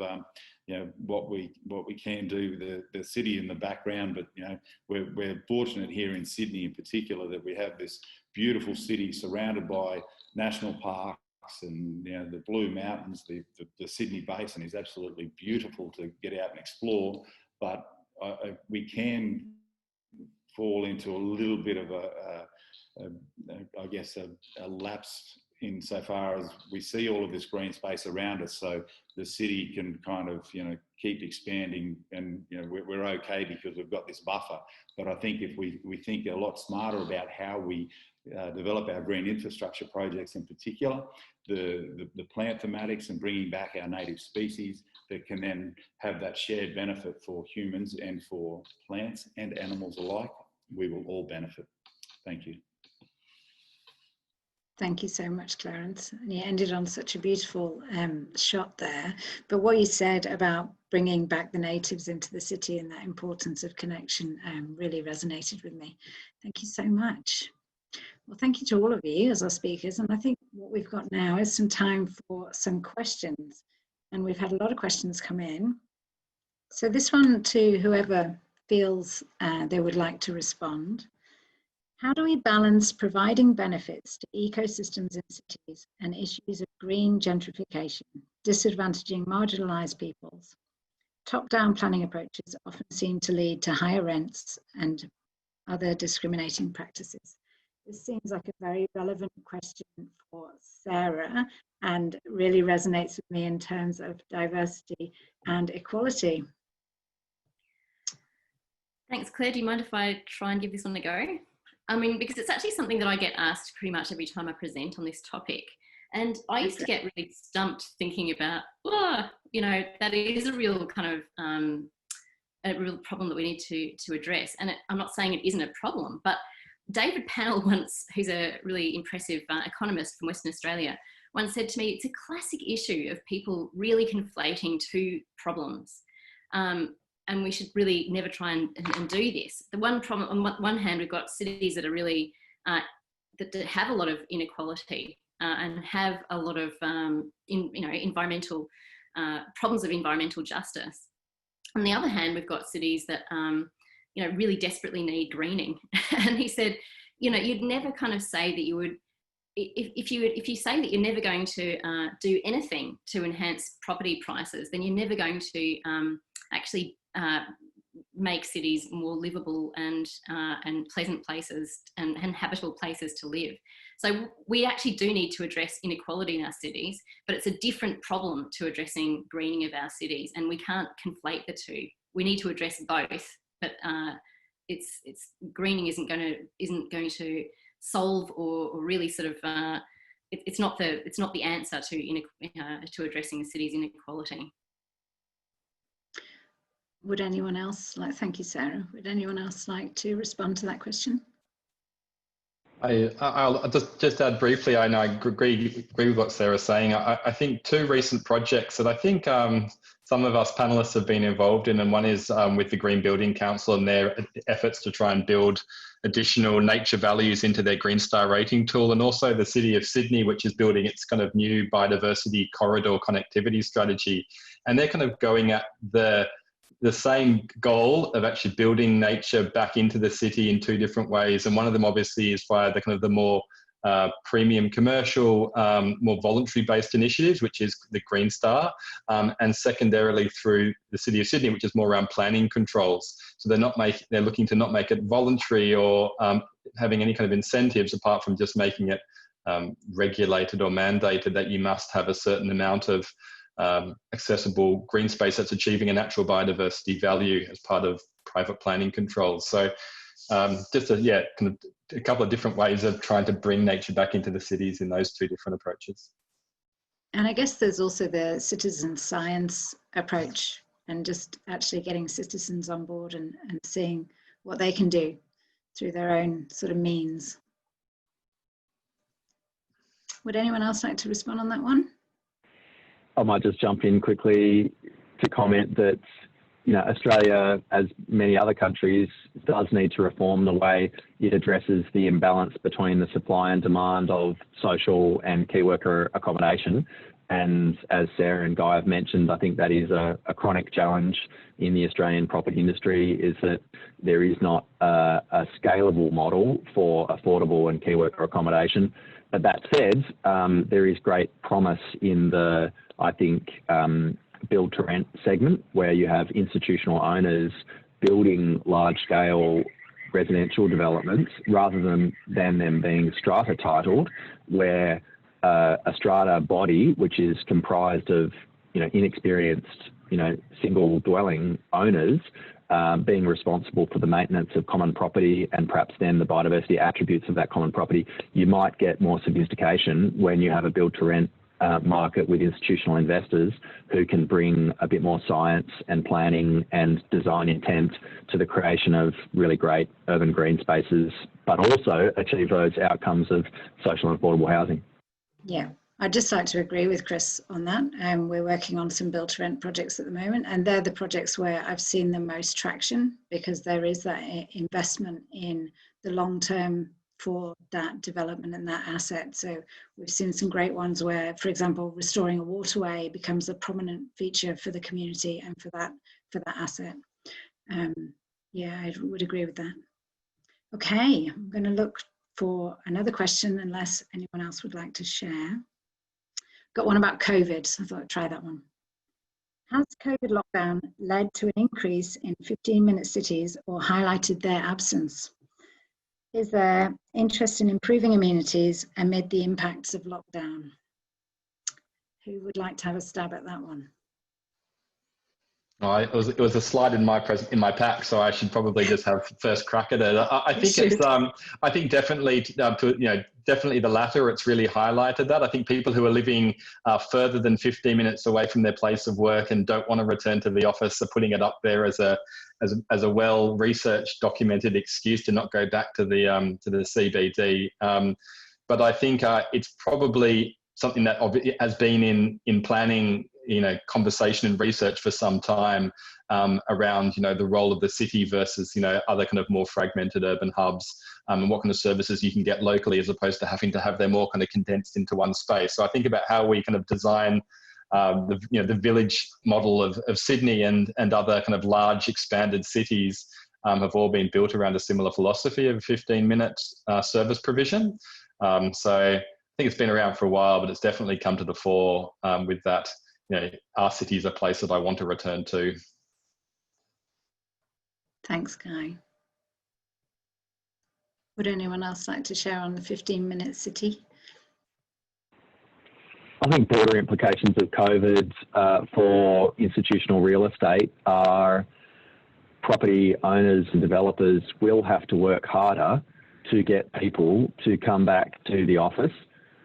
you know, what we can do, the city in the background. But you know, we're fortunate here in Sydney in particular that we have this beautiful city surrounded by national parks and you know, the Blue Mountains. The Sydney Basin is absolutely beautiful to get out and explore, but we can fall into a little bit of I guess a lapse insofar as we see all of this green space around us, so the city can kind of, you know, keep expanding, and you know, we're okay because we've got this buffer. But I think if we think a lot smarter about how we develop our green infrastructure projects, in particular the plant thematics and bringing back our native species that can then have that shared benefit for humans and for plants and animals alike, we will all benefit. Thank you. Thank you so much, Clarence. And you ended on such a beautiful shot there. But what you said about bringing back the natives into the city and that importance of connection really resonated with me. Thank you so much. Well, thank you to all of you as our speakers. And I think what we've got now is some time for some questions. And we've had a lot of questions come in. So this one to whoever feels they would like to respond. How do we balance providing benefits to ecosystems in cities and issues of green gentrification, disadvantaging marginalised peoples? Top-down planning approaches often seem to lead to higher rents and other discriminating practices. This seems like a very relevant question for Sarah and really resonates with me in terms of diversity and equality. Thanks, Claire. Do you mind if I try and give this one a go? I mean, because it's actually something that I get asked pretty much every time I present on this topic. And I used to get really stumped thinking about, oh, you know, that is a real kind of a real problem that we need to address. And I'm not saying it isn't a problem, but David Pannell once, who's a really impressive economist from Western Australia, once said to me, it's a classic issue of people really conflating two problems. And we should really never try and do this. The one problem, on one hand, we've got cities that are really, that have a lot of inequality and have a lot of, environmental problems of environmental justice. On the other hand, we've got cities that, really desperately need greening. And he said, you know, you'd never kind of say that you would, if you say that you're never going to do anything to enhance property prices, then you're never going to actually make cities more livable and pleasant places and habitable places to live. So we actually do need to address inequality in our cities, but it's a different problem to addressing greening of our cities, and we can't conflate the two. We need to address both, but it's greening isn't going to solve or really sort of it's not the answer to addressing a city's inequality. Would anyone else like, thank you, Sarah. Would anyone else like to respond to that question? I'll just add briefly. I know I agree with what Sarah's saying. I think two recent projects that I think some of us panelists have been involved in, and one is with the Green Building Council and their efforts to try and build additional nature values into their Green Star rating tool, and also the City of Sydney, which is building its kind of new biodiversity corridor connectivity strategy. And they're kind of going at the same goal of actually building nature back into the city in two different ways. And one of them obviously is via the kind of the more premium commercial, more voluntary based initiatives, which is the Green Star, and secondarily through the City of Sydney, which is more around planning controls. So they're looking to not make it voluntary or having any kind of incentives apart from just making it regulated or mandated that you must have a certain amount of accessible green space that's achieving a natural biodiversity value as part of private planning controls. So just kind of a couple of different ways of trying to bring nature back into the cities in those two different approaches. And I guess there's also the citizen science approach, and just actually getting citizens on board and seeing what they can do through their own sort of means. Would anyone else like to respond on that one? I might just jump in quickly to comment that, you know, Australia, as many other countries, does need to reform the way it addresses the imbalance between the supply and demand of social and key worker accommodation. And as Sarah and Guy have mentioned, I think that is a chronic challenge in the Australian property industry, is that there is not a scalable model for affordable and key worker accommodation. But that said, there is great promise in the, I think, build to rent segment, where you have institutional owners building large scale residential developments rather than them being strata titled, where a strata body, which is comprised of, you know, inexperienced, you know, single dwelling owners, being responsible for the maintenance of common property and perhaps then the biodiversity attributes of that common property. You might get more sophistication when you have a build to rent market with institutional investors who can bring a bit more science and planning and design intent to the creation of really great urban green spaces, but also achieve those outcomes of social and affordable housing. Yeah, I'd just like to agree with Chris on that. We're working on some build to rent projects at the moment, and they're the projects where I've seen the most traction, because there is that investment in the long term for that development and that asset. So we've seen some great ones where, for example, restoring a waterway becomes a prominent feature for the community and for that asset. Yeah, I would agree with that. Okay, I'm going to look for another question unless anyone else would like to share. Got one about COVID, so I thought I'd try that one. Has COVID lockdown led to an increase in 15-minute cities or highlighted their absence? Is there interest in improving amenities amid the impacts of lockdown? Who would like to have a stab at that one? Oh, it was a slide in my pack, so I should probably just have first crack at it. I think it's I think definitely definitely the latter. It's really highlighted that. I think people who are living further than 15 minutes away from their place of work and don't want to return to the office are putting it up there as a well researched, documented excuse to not go back to the CBD. But I think it's probably something that has been in planning, conversation and research for some time around, the role of the city versus, other kind of more fragmented urban hubs, and what kind of services you can get locally as opposed to having to have them all kind of condensed into one space. So I think about how we kind of design the village model of Sydney and other kind of large expanded cities have all been built around a similar philosophy of 15-minute service provision. So I think it's been around for a while, but it's definitely come to the fore with that. Our city is a place that I want to return to. Thanks, Guy. Would anyone else like to share on the 15-minute city? I think broader implications of COVID for institutional real estate are property owners and developers will have to work harder to get people to come back to the office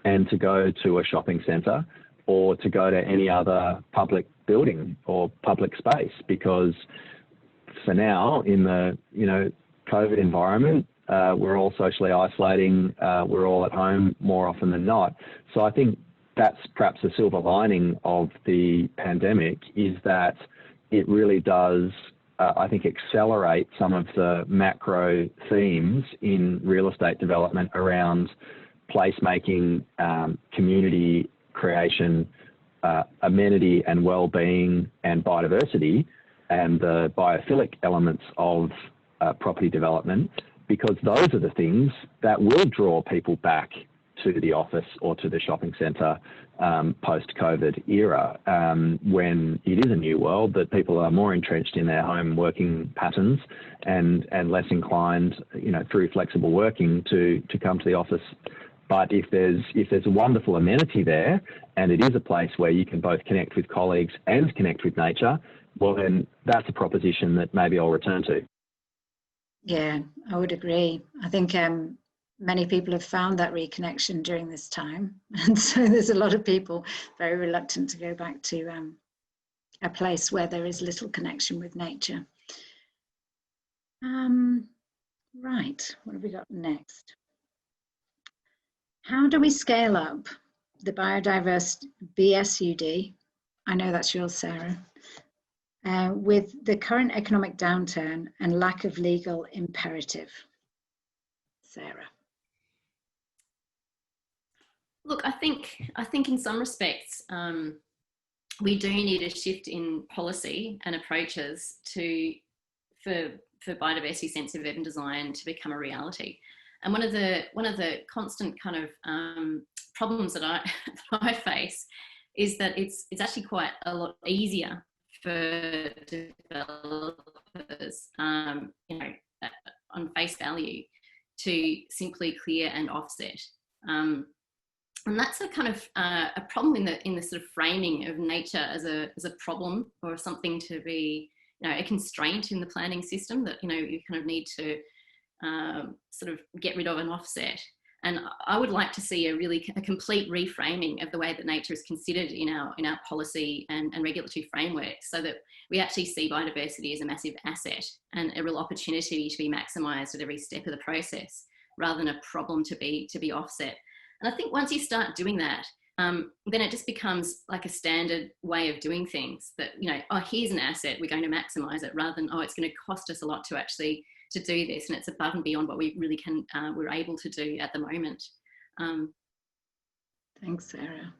and to go to a shopping centre or to go to any other public building or public space, because for now in the COVID environment, we're all socially isolating, we're all at home more often than not. So I think that's perhaps a silver lining of the pandemic, is that it really does, I think, accelerate some of the macro themes in real estate development around placemaking, community creation, amenity and well-being and biodiversity, and the biophilic elements of property development, because those are the things that will draw people back to the office or to the shopping centre post-COVID era, when it is a new world, that people are more entrenched in their home working patterns and less inclined, you know, through flexible working to come to the office. But if there's a wonderful amenity there, and it is a place where you can both connect with colleagues and connect with nature, well, then that's a proposition that maybe I'll return to. Yeah, I would agree. I think many people have found that reconnection during this time. And so there's a lot of people very reluctant to go back to a place where there is little connection with nature. Right, what have we got next? How do we scale up the biodiverse BSUD? I know that's yours, Sarah. With the current economic downturn and lack of legal imperative. Sarah. Look, I think in some respects, we do need a shift in policy and approaches for biodiversity sensitive urban design to become a reality. And one of the constant kind of problems that I face is that it's actually quite a lot easier for developers, you know, on face value, to simply clear and offset. And that's a kind of a problem in the sort of framing of nature as a problem, or something to be, you know, a constraint in the planning system that, you know, you kind of need to sort of get rid of and offset. And I would like to see a complete reframing of the way that nature is considered in our policy and regulatory framework, so that we actually see biodiversity as a massive asset and a real opportunity to be maximised at every step of the process, rather than a problem to be offset. And I think once you start doing that, then it just becomes like a standard way of doing things, that, you know, oh, here's an asset, we're going to maximise it, rather than, oh, it's going to cost us a lot to do this, and it's above and beyond what we really we're able to do at the moment. Thanks, Sarah.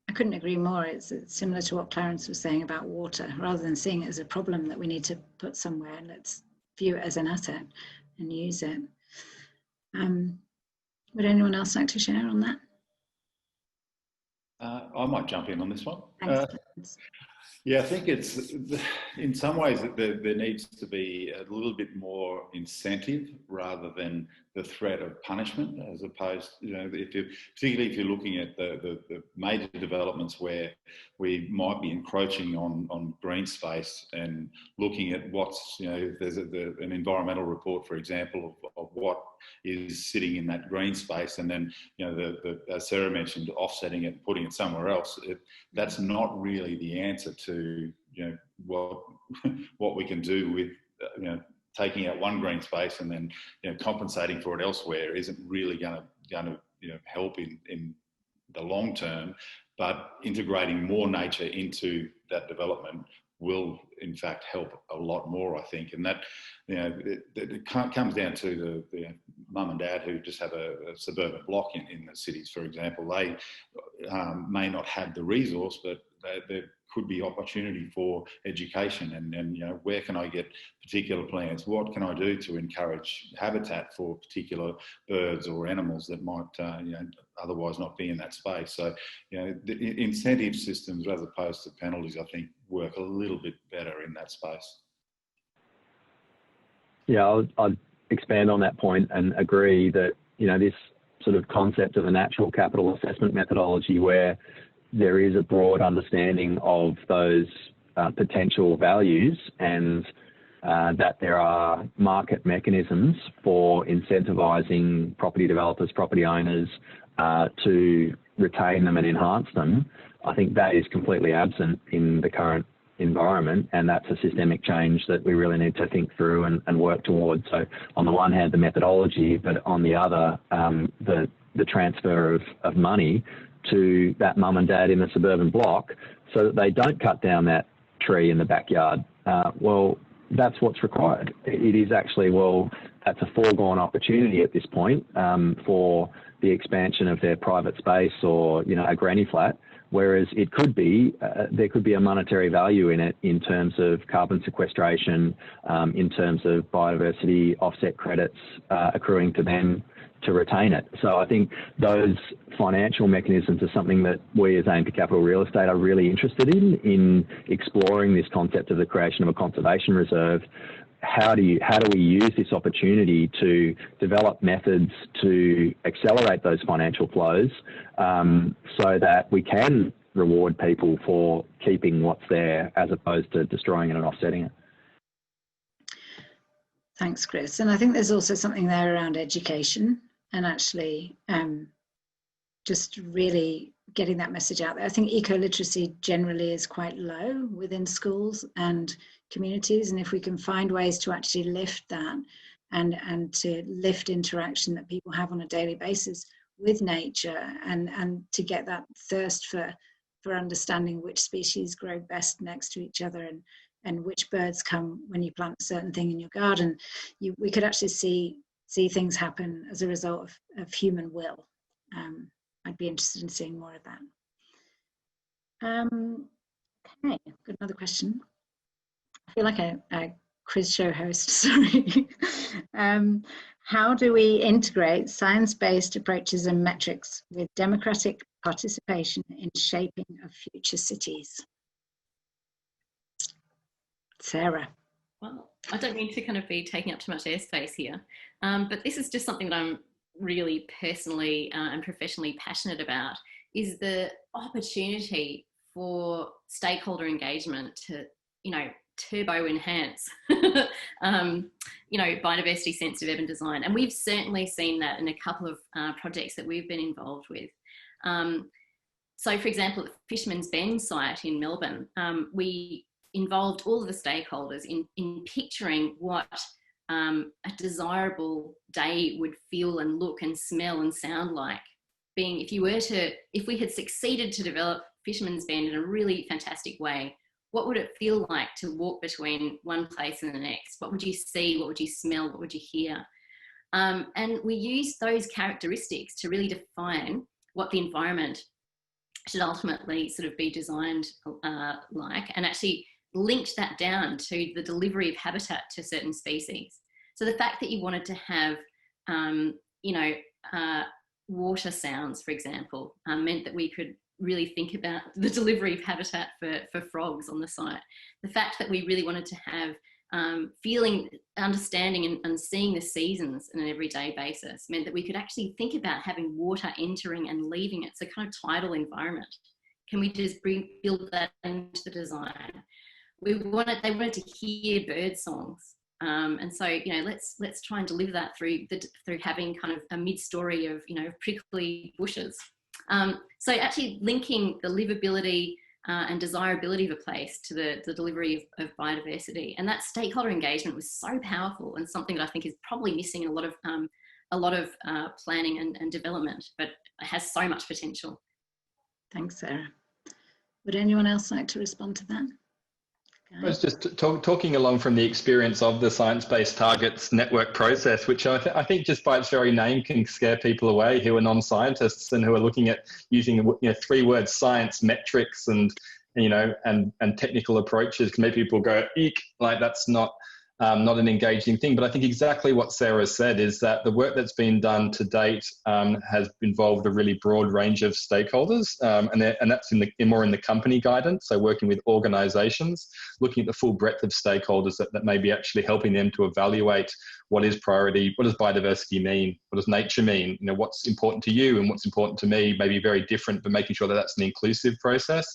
I couldn't agree more. It's similar to what Clarence was saying about water. Rather than seeing it as a problem that we need to put somewhere, let's view it as an asset and use it. Would anyone else like to share on that? I might jump in on this one. Thanks. Yeah, I think it's, in some ways, there needs to be a little bit more incentive rather than the threat of punishment, as opposed, you know, particularly if you're looking at the major developments where we might be encroaching on green space, and looking at what's, you know, there's an environmental report, for example, of what is sitting in that green space, and then, you know, as Sarah mentioned, offsetting it, putting it somewhere else. That's not really the answer to, you know, what we can do with, you know, taking out one green space and then, you know, compensating for it elsewhere isn't really going to you know, help in the long term. But integrating more nature into that development will, in fact, help a lot more, I think. And that, you know, it comes down to the mum and dad who just have a suburban block in the cities, for example. They may not have the resource, but there could be opportunity for education, and you know, where can I get particular plants? What can I do to encourage habitat for particular birds or animals that might you know, otherwise not be in that space? So, you know, the incentive systems as opposed to penalties, I think, work a little bit better in that space. Yeah, I'd expand on that point and agree that, you know, this sort of concept of a natural capital assessment methodology, where there is a broad understanding of those potential values, and that there are market mechanisms for incentivising property developers, property owners to retain them and enhance them. I think that is completely absent in the current environment, and that's a systemic change that we really need to think through and work towards. So on the one hand, the methodology, but on the other, the transfer of money to that mum and dad in the suburban block so that they don't cut down that tree in the backyard. Well, that's what's required. It is actually, that's a foregone opportunity at this point for the expansion of their private space or, a granny flat, whereas it could be, there could be a monetary value in it in terms of carbon sequestration, in terms of biodiversity offset credits accruing to them to retain it. So I think those financial mechanisms are something that we as AMP Capital Real Estate are really interested in exploring this concept of the creation of a conservation reserve. How do we use this opportunity to develop methods to accelerate those financial flows so that we can reward people for keeping what's there as opposed to destroying it and offsetting it? Thanks, Chris. And I think there's also something there around education and actually just really getting that message out there. I think eco-literacy generally is quite low within schools and communities, and if we can find ways to actually lift that and to lift interaction that people have on a daily basis with nature and to get that thirst for understanding which species grow best next to each other and which birds come when you plant a certain thing in your garden, we could actually see things happen as a result of human will. I'd be interested in seeing more of that. Okay, got another question. I feel like a quiz show host, sorry. How do we integrate science-based approaches and metrics with democratic participation in shaping of future cities? Sarah. Well, I don't mean to kind of be taking up too much airspace here, but this is just something that I'm really personally and professionally passionate about, is the opportunity for stakeholder engagement to, turbo enhance, biodiversity sensitive urban design. And we've certainly seen that in a couple of projects that we've been involved with. So for example, at Fisherman's Bend site in Melbourne, we involved all of the stakeholders in picturing what a desirable day would feel and look and smell and sound like. Being, if we had succeeded to develop Fisherman's Bend in a really fantastic way, what would it feel like to walk between one place and the next? What would you see? What would you smell? What would you hear? And we used those characteristics to really define what the environment should ultimately sort of be designed like, and actually linked that down to the delivery of habitat to certain species. So the fact that you wanted to have, water sounds, for example, meant that we could really think about the delivery of habitat for frogs on the site. The fact that we really wanted to have feeling, understanding and seeing the seasons on an everyday basis meant that we could actually think about having water entering and leaving it. So kind of tidal environment. Can we just build that into the design? They wanted to hear bird songs. And so, let's try and deliver that through having kind of a mid-story of, prickly bushes. So actually linking the livability and desirability of a place to the delivery of biodiversity, and that stakeholder engagement was so powerful and something that I think is probably missing in a lot of planning and development, but it has so much potential. Thanks, Sarah. Would anyone else like to respond to that? I was just talking along from the experience of the science-based targets network process, which I think just by its very name can scare people away who are non-scientists and who are looking at using 3 words: science, metrics, and technical approaches, can make people go, eek, like that's not an engaging thing. But I think exactly what Sarah said is that the work that's been done to date has involved a really broad range of stakeholders, and that's more in the company guidance. So working with organisations, looking at the full breadth of stakeholders that may be actually helping them to evaluate what is priority, what does biodiversity mean, what does nature mean, what's important to you and what's important to me may be very different, but making sure that that's an inclusive process.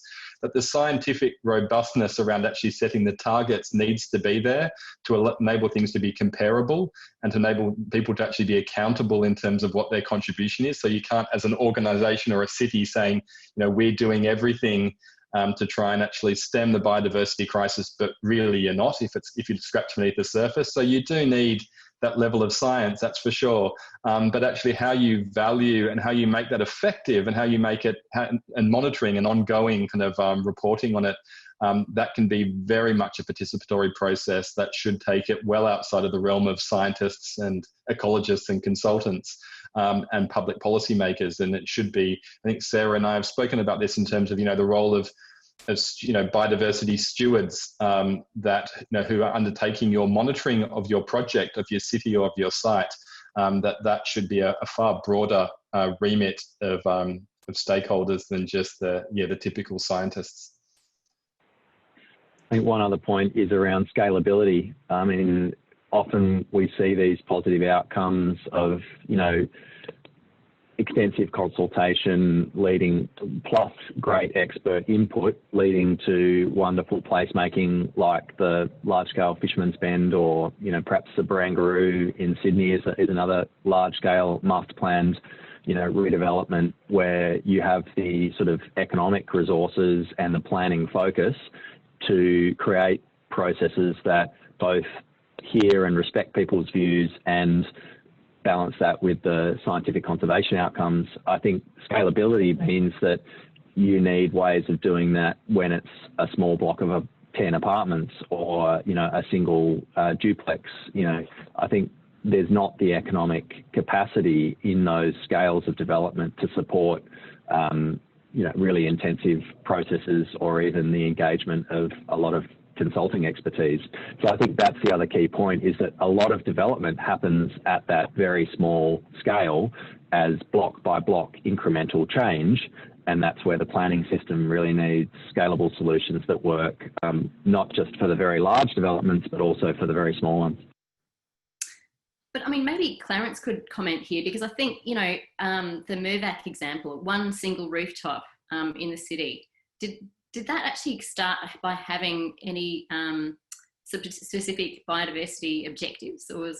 That the scientific robustness around actually setting the targets needs to be there to enable things to be comparable and to enable people to actually be accountable in terms of what their contribution is. So you can't, as an organisation or a city, saying, we're doing everything to try and actually stem the biodiversity crisis, but really you're not if you scratch beneath the surface. So you do need that level of science, that's for sure. But actually how you value and how you make that effective and how you make it, and monitoring and ongoing kind of reporting on it, that can be very much a participatory process that should take it well outside of the realm of scientists and ecologists and consultants and public policymakers. And it should be, I think Sarah and I have spoken about this in terms of, the role of biodiversity stewards that, who are undertaking your monitoring of your project, of your city or of your site, that should be a far broader remit of stakeholders than just the typical scientists. I think one other point is around scalability. I mean, often we see these positive outcomes of, extensive consultation leading, plus great expert input, leading to wonderful placemaking like the large-scale Fisherman's Bend, or, perhaps the Barangaroo in Sydney is another large-scale master-planned, redevelopment where you have the sort of economic resources and the planning focus to create processes that both hear and respect people's views and balance that with the scientific conservation outcomes. I think scalability means that you need ways of doing that when it's a small block of 10 apartments or, a single duplex. I think there's not the economic capacity in those scales of development to support really intensive processes or even the engagement of a lot of consulting expertise. So I think that's the other key point, is that a lot of development happens at that very small scale as block by block incremental change. And that's where the planning system really needs scalable solutions that work, not just for the very large developments, but also for the very small ones. But I mean, maybe Clarence could comment here, because I think, the Mirvac example, one single rooftop in the city, did that actually start by having any specific biodiversity objectives, or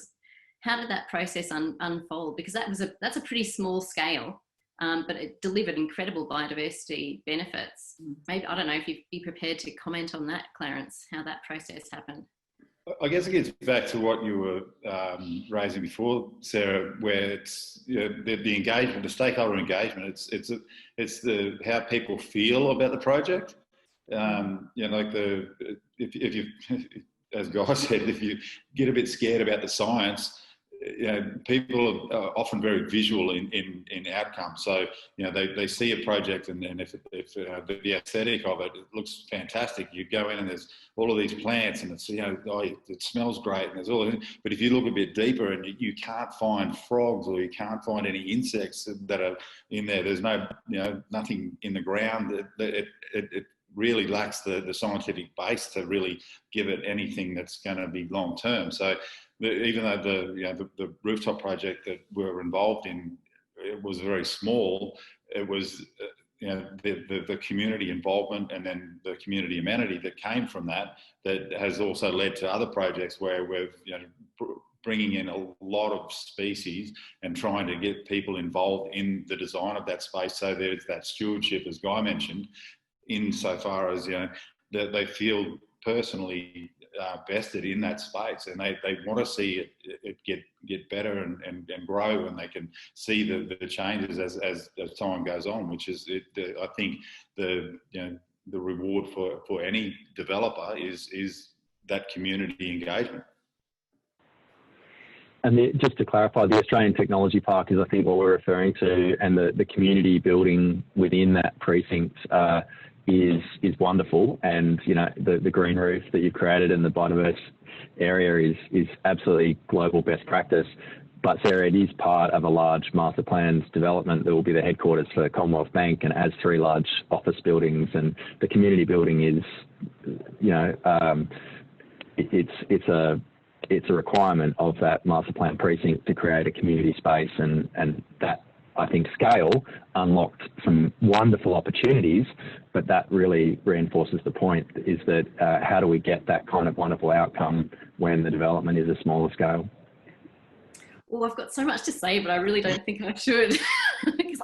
how did that process unfold? Because that's a pretty small scale, but it delivered incredible biodiversity benefits. Maybe, I don't know if you'd be prepared to comment on that, Clarence, how that process happened. I guess it gets back to what you were raising before, Sarah, where it's the engagement, the stakeholder engagement. It's the how people feel about the project. If you, as Guy said, if you get a bit scared about the science, people are often very visual in outcomes. So, they see a project, and if the aesthetic of it looks fantastic, you go in and there's all of these plants, and it's, it smells great, and there's all. But if you look a bit deeper and you can't find frogs, or you can't find any insects that are in there, there's no, nothing in the ground. It really lacks the scientific base to really give it anything that's going to be long term. So even though the rooftop project that we're involved in, it was very small, it was the community involvement and then the community amenity that came from that has also led to other projects where we've bringing in a lot of species and trying to get people involved in the design of that space. So there's that stewardship, as Guy mentioned, insofar as that they feel personally vested in that space, and they want to see it get better and grow, and they can see the changes as time goes on, which is I think the reward for any developer is that community engagement. And just to clarify, the Australian Technology Park is, I think, what we're referring to, and the community building within that precinct is wonderful. And the green roof that you've created in the Biodiverse area is absolutely global best practice. But Sarah, it is part of a large master planned development that will be the headquarters for Commonwealth Bank, and has 3 large office buildings. And the community building is, it's a requirement of that master plan precinct to create a community space, and that, I think, scale unlocked some wonderful opportunities. But that really reinforces the point, is that how do we get that kind of wonderful outcome when the development is a smaller scale? Well, I've got so much to say, but I really don't think I should. Because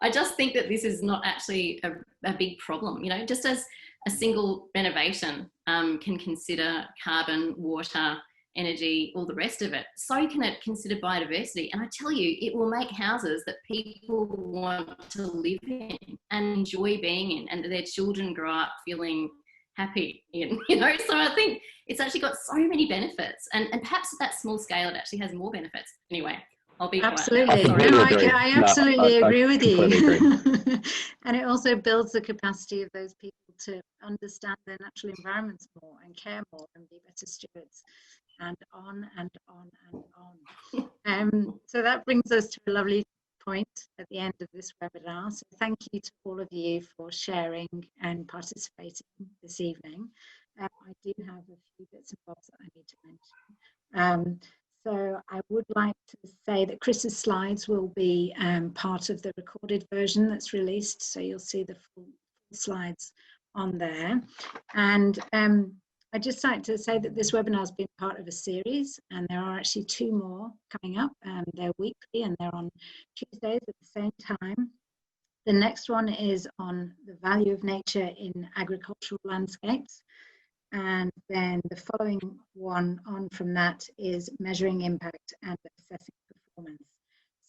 I just think that this is not actually a big problem. You know, just as a single renovation can consider carbon, water, energy, all the rest of it, so can it consider biodiversity. And I tell you, it will make houses that people want to live in and enjoy being in, and that their children grow up feeling happy in, you know. So I think it's actually got so many benefits, and perhaps at that small scale it actually has more benefits. Anyway, I'll be absolutely. quiet. No, I absolutely agree with you. Agree. And it also builds the capacity of those people to understand their natural environments more and care more and be better stewards, and on and on and on. So that brings us to a lovely point at the end of this webinar. So thank you to all of you for sharing and participating this evening. I do have a few bits and bobs that I need to mention. So I would like to say that Chris's slides will be part of the recorded version that's released. So you'll see the full slides on there. And I'd just like to say that this webinar has been part of a series, and there are actually 2 more coming up. They're weekly and they're on Tuesdays at the same time. The next one is on the value of nature in agricultural landscapes. And then the following one on from that is measuring impact and assessing performance.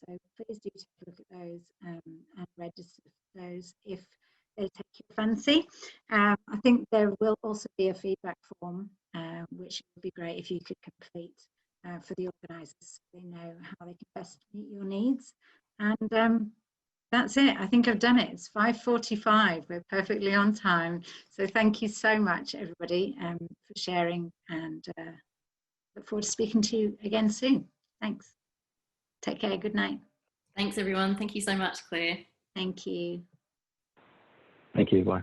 So please do take a look at those and register those if they take your fancy. I think there will also be a feedback form, which would be great if you could complete for the organisers, so they know how they can best meet your needs. And that's it. I think I've done it. It's 5:45. We're perfectly on time. So thank you so much, everybody, for sharing, and look forward to speaking to you again soon. Thanks. Take care. Good night. Thanks, everyone. Thank you so much, Claire. Thank you. Thank you. Bye.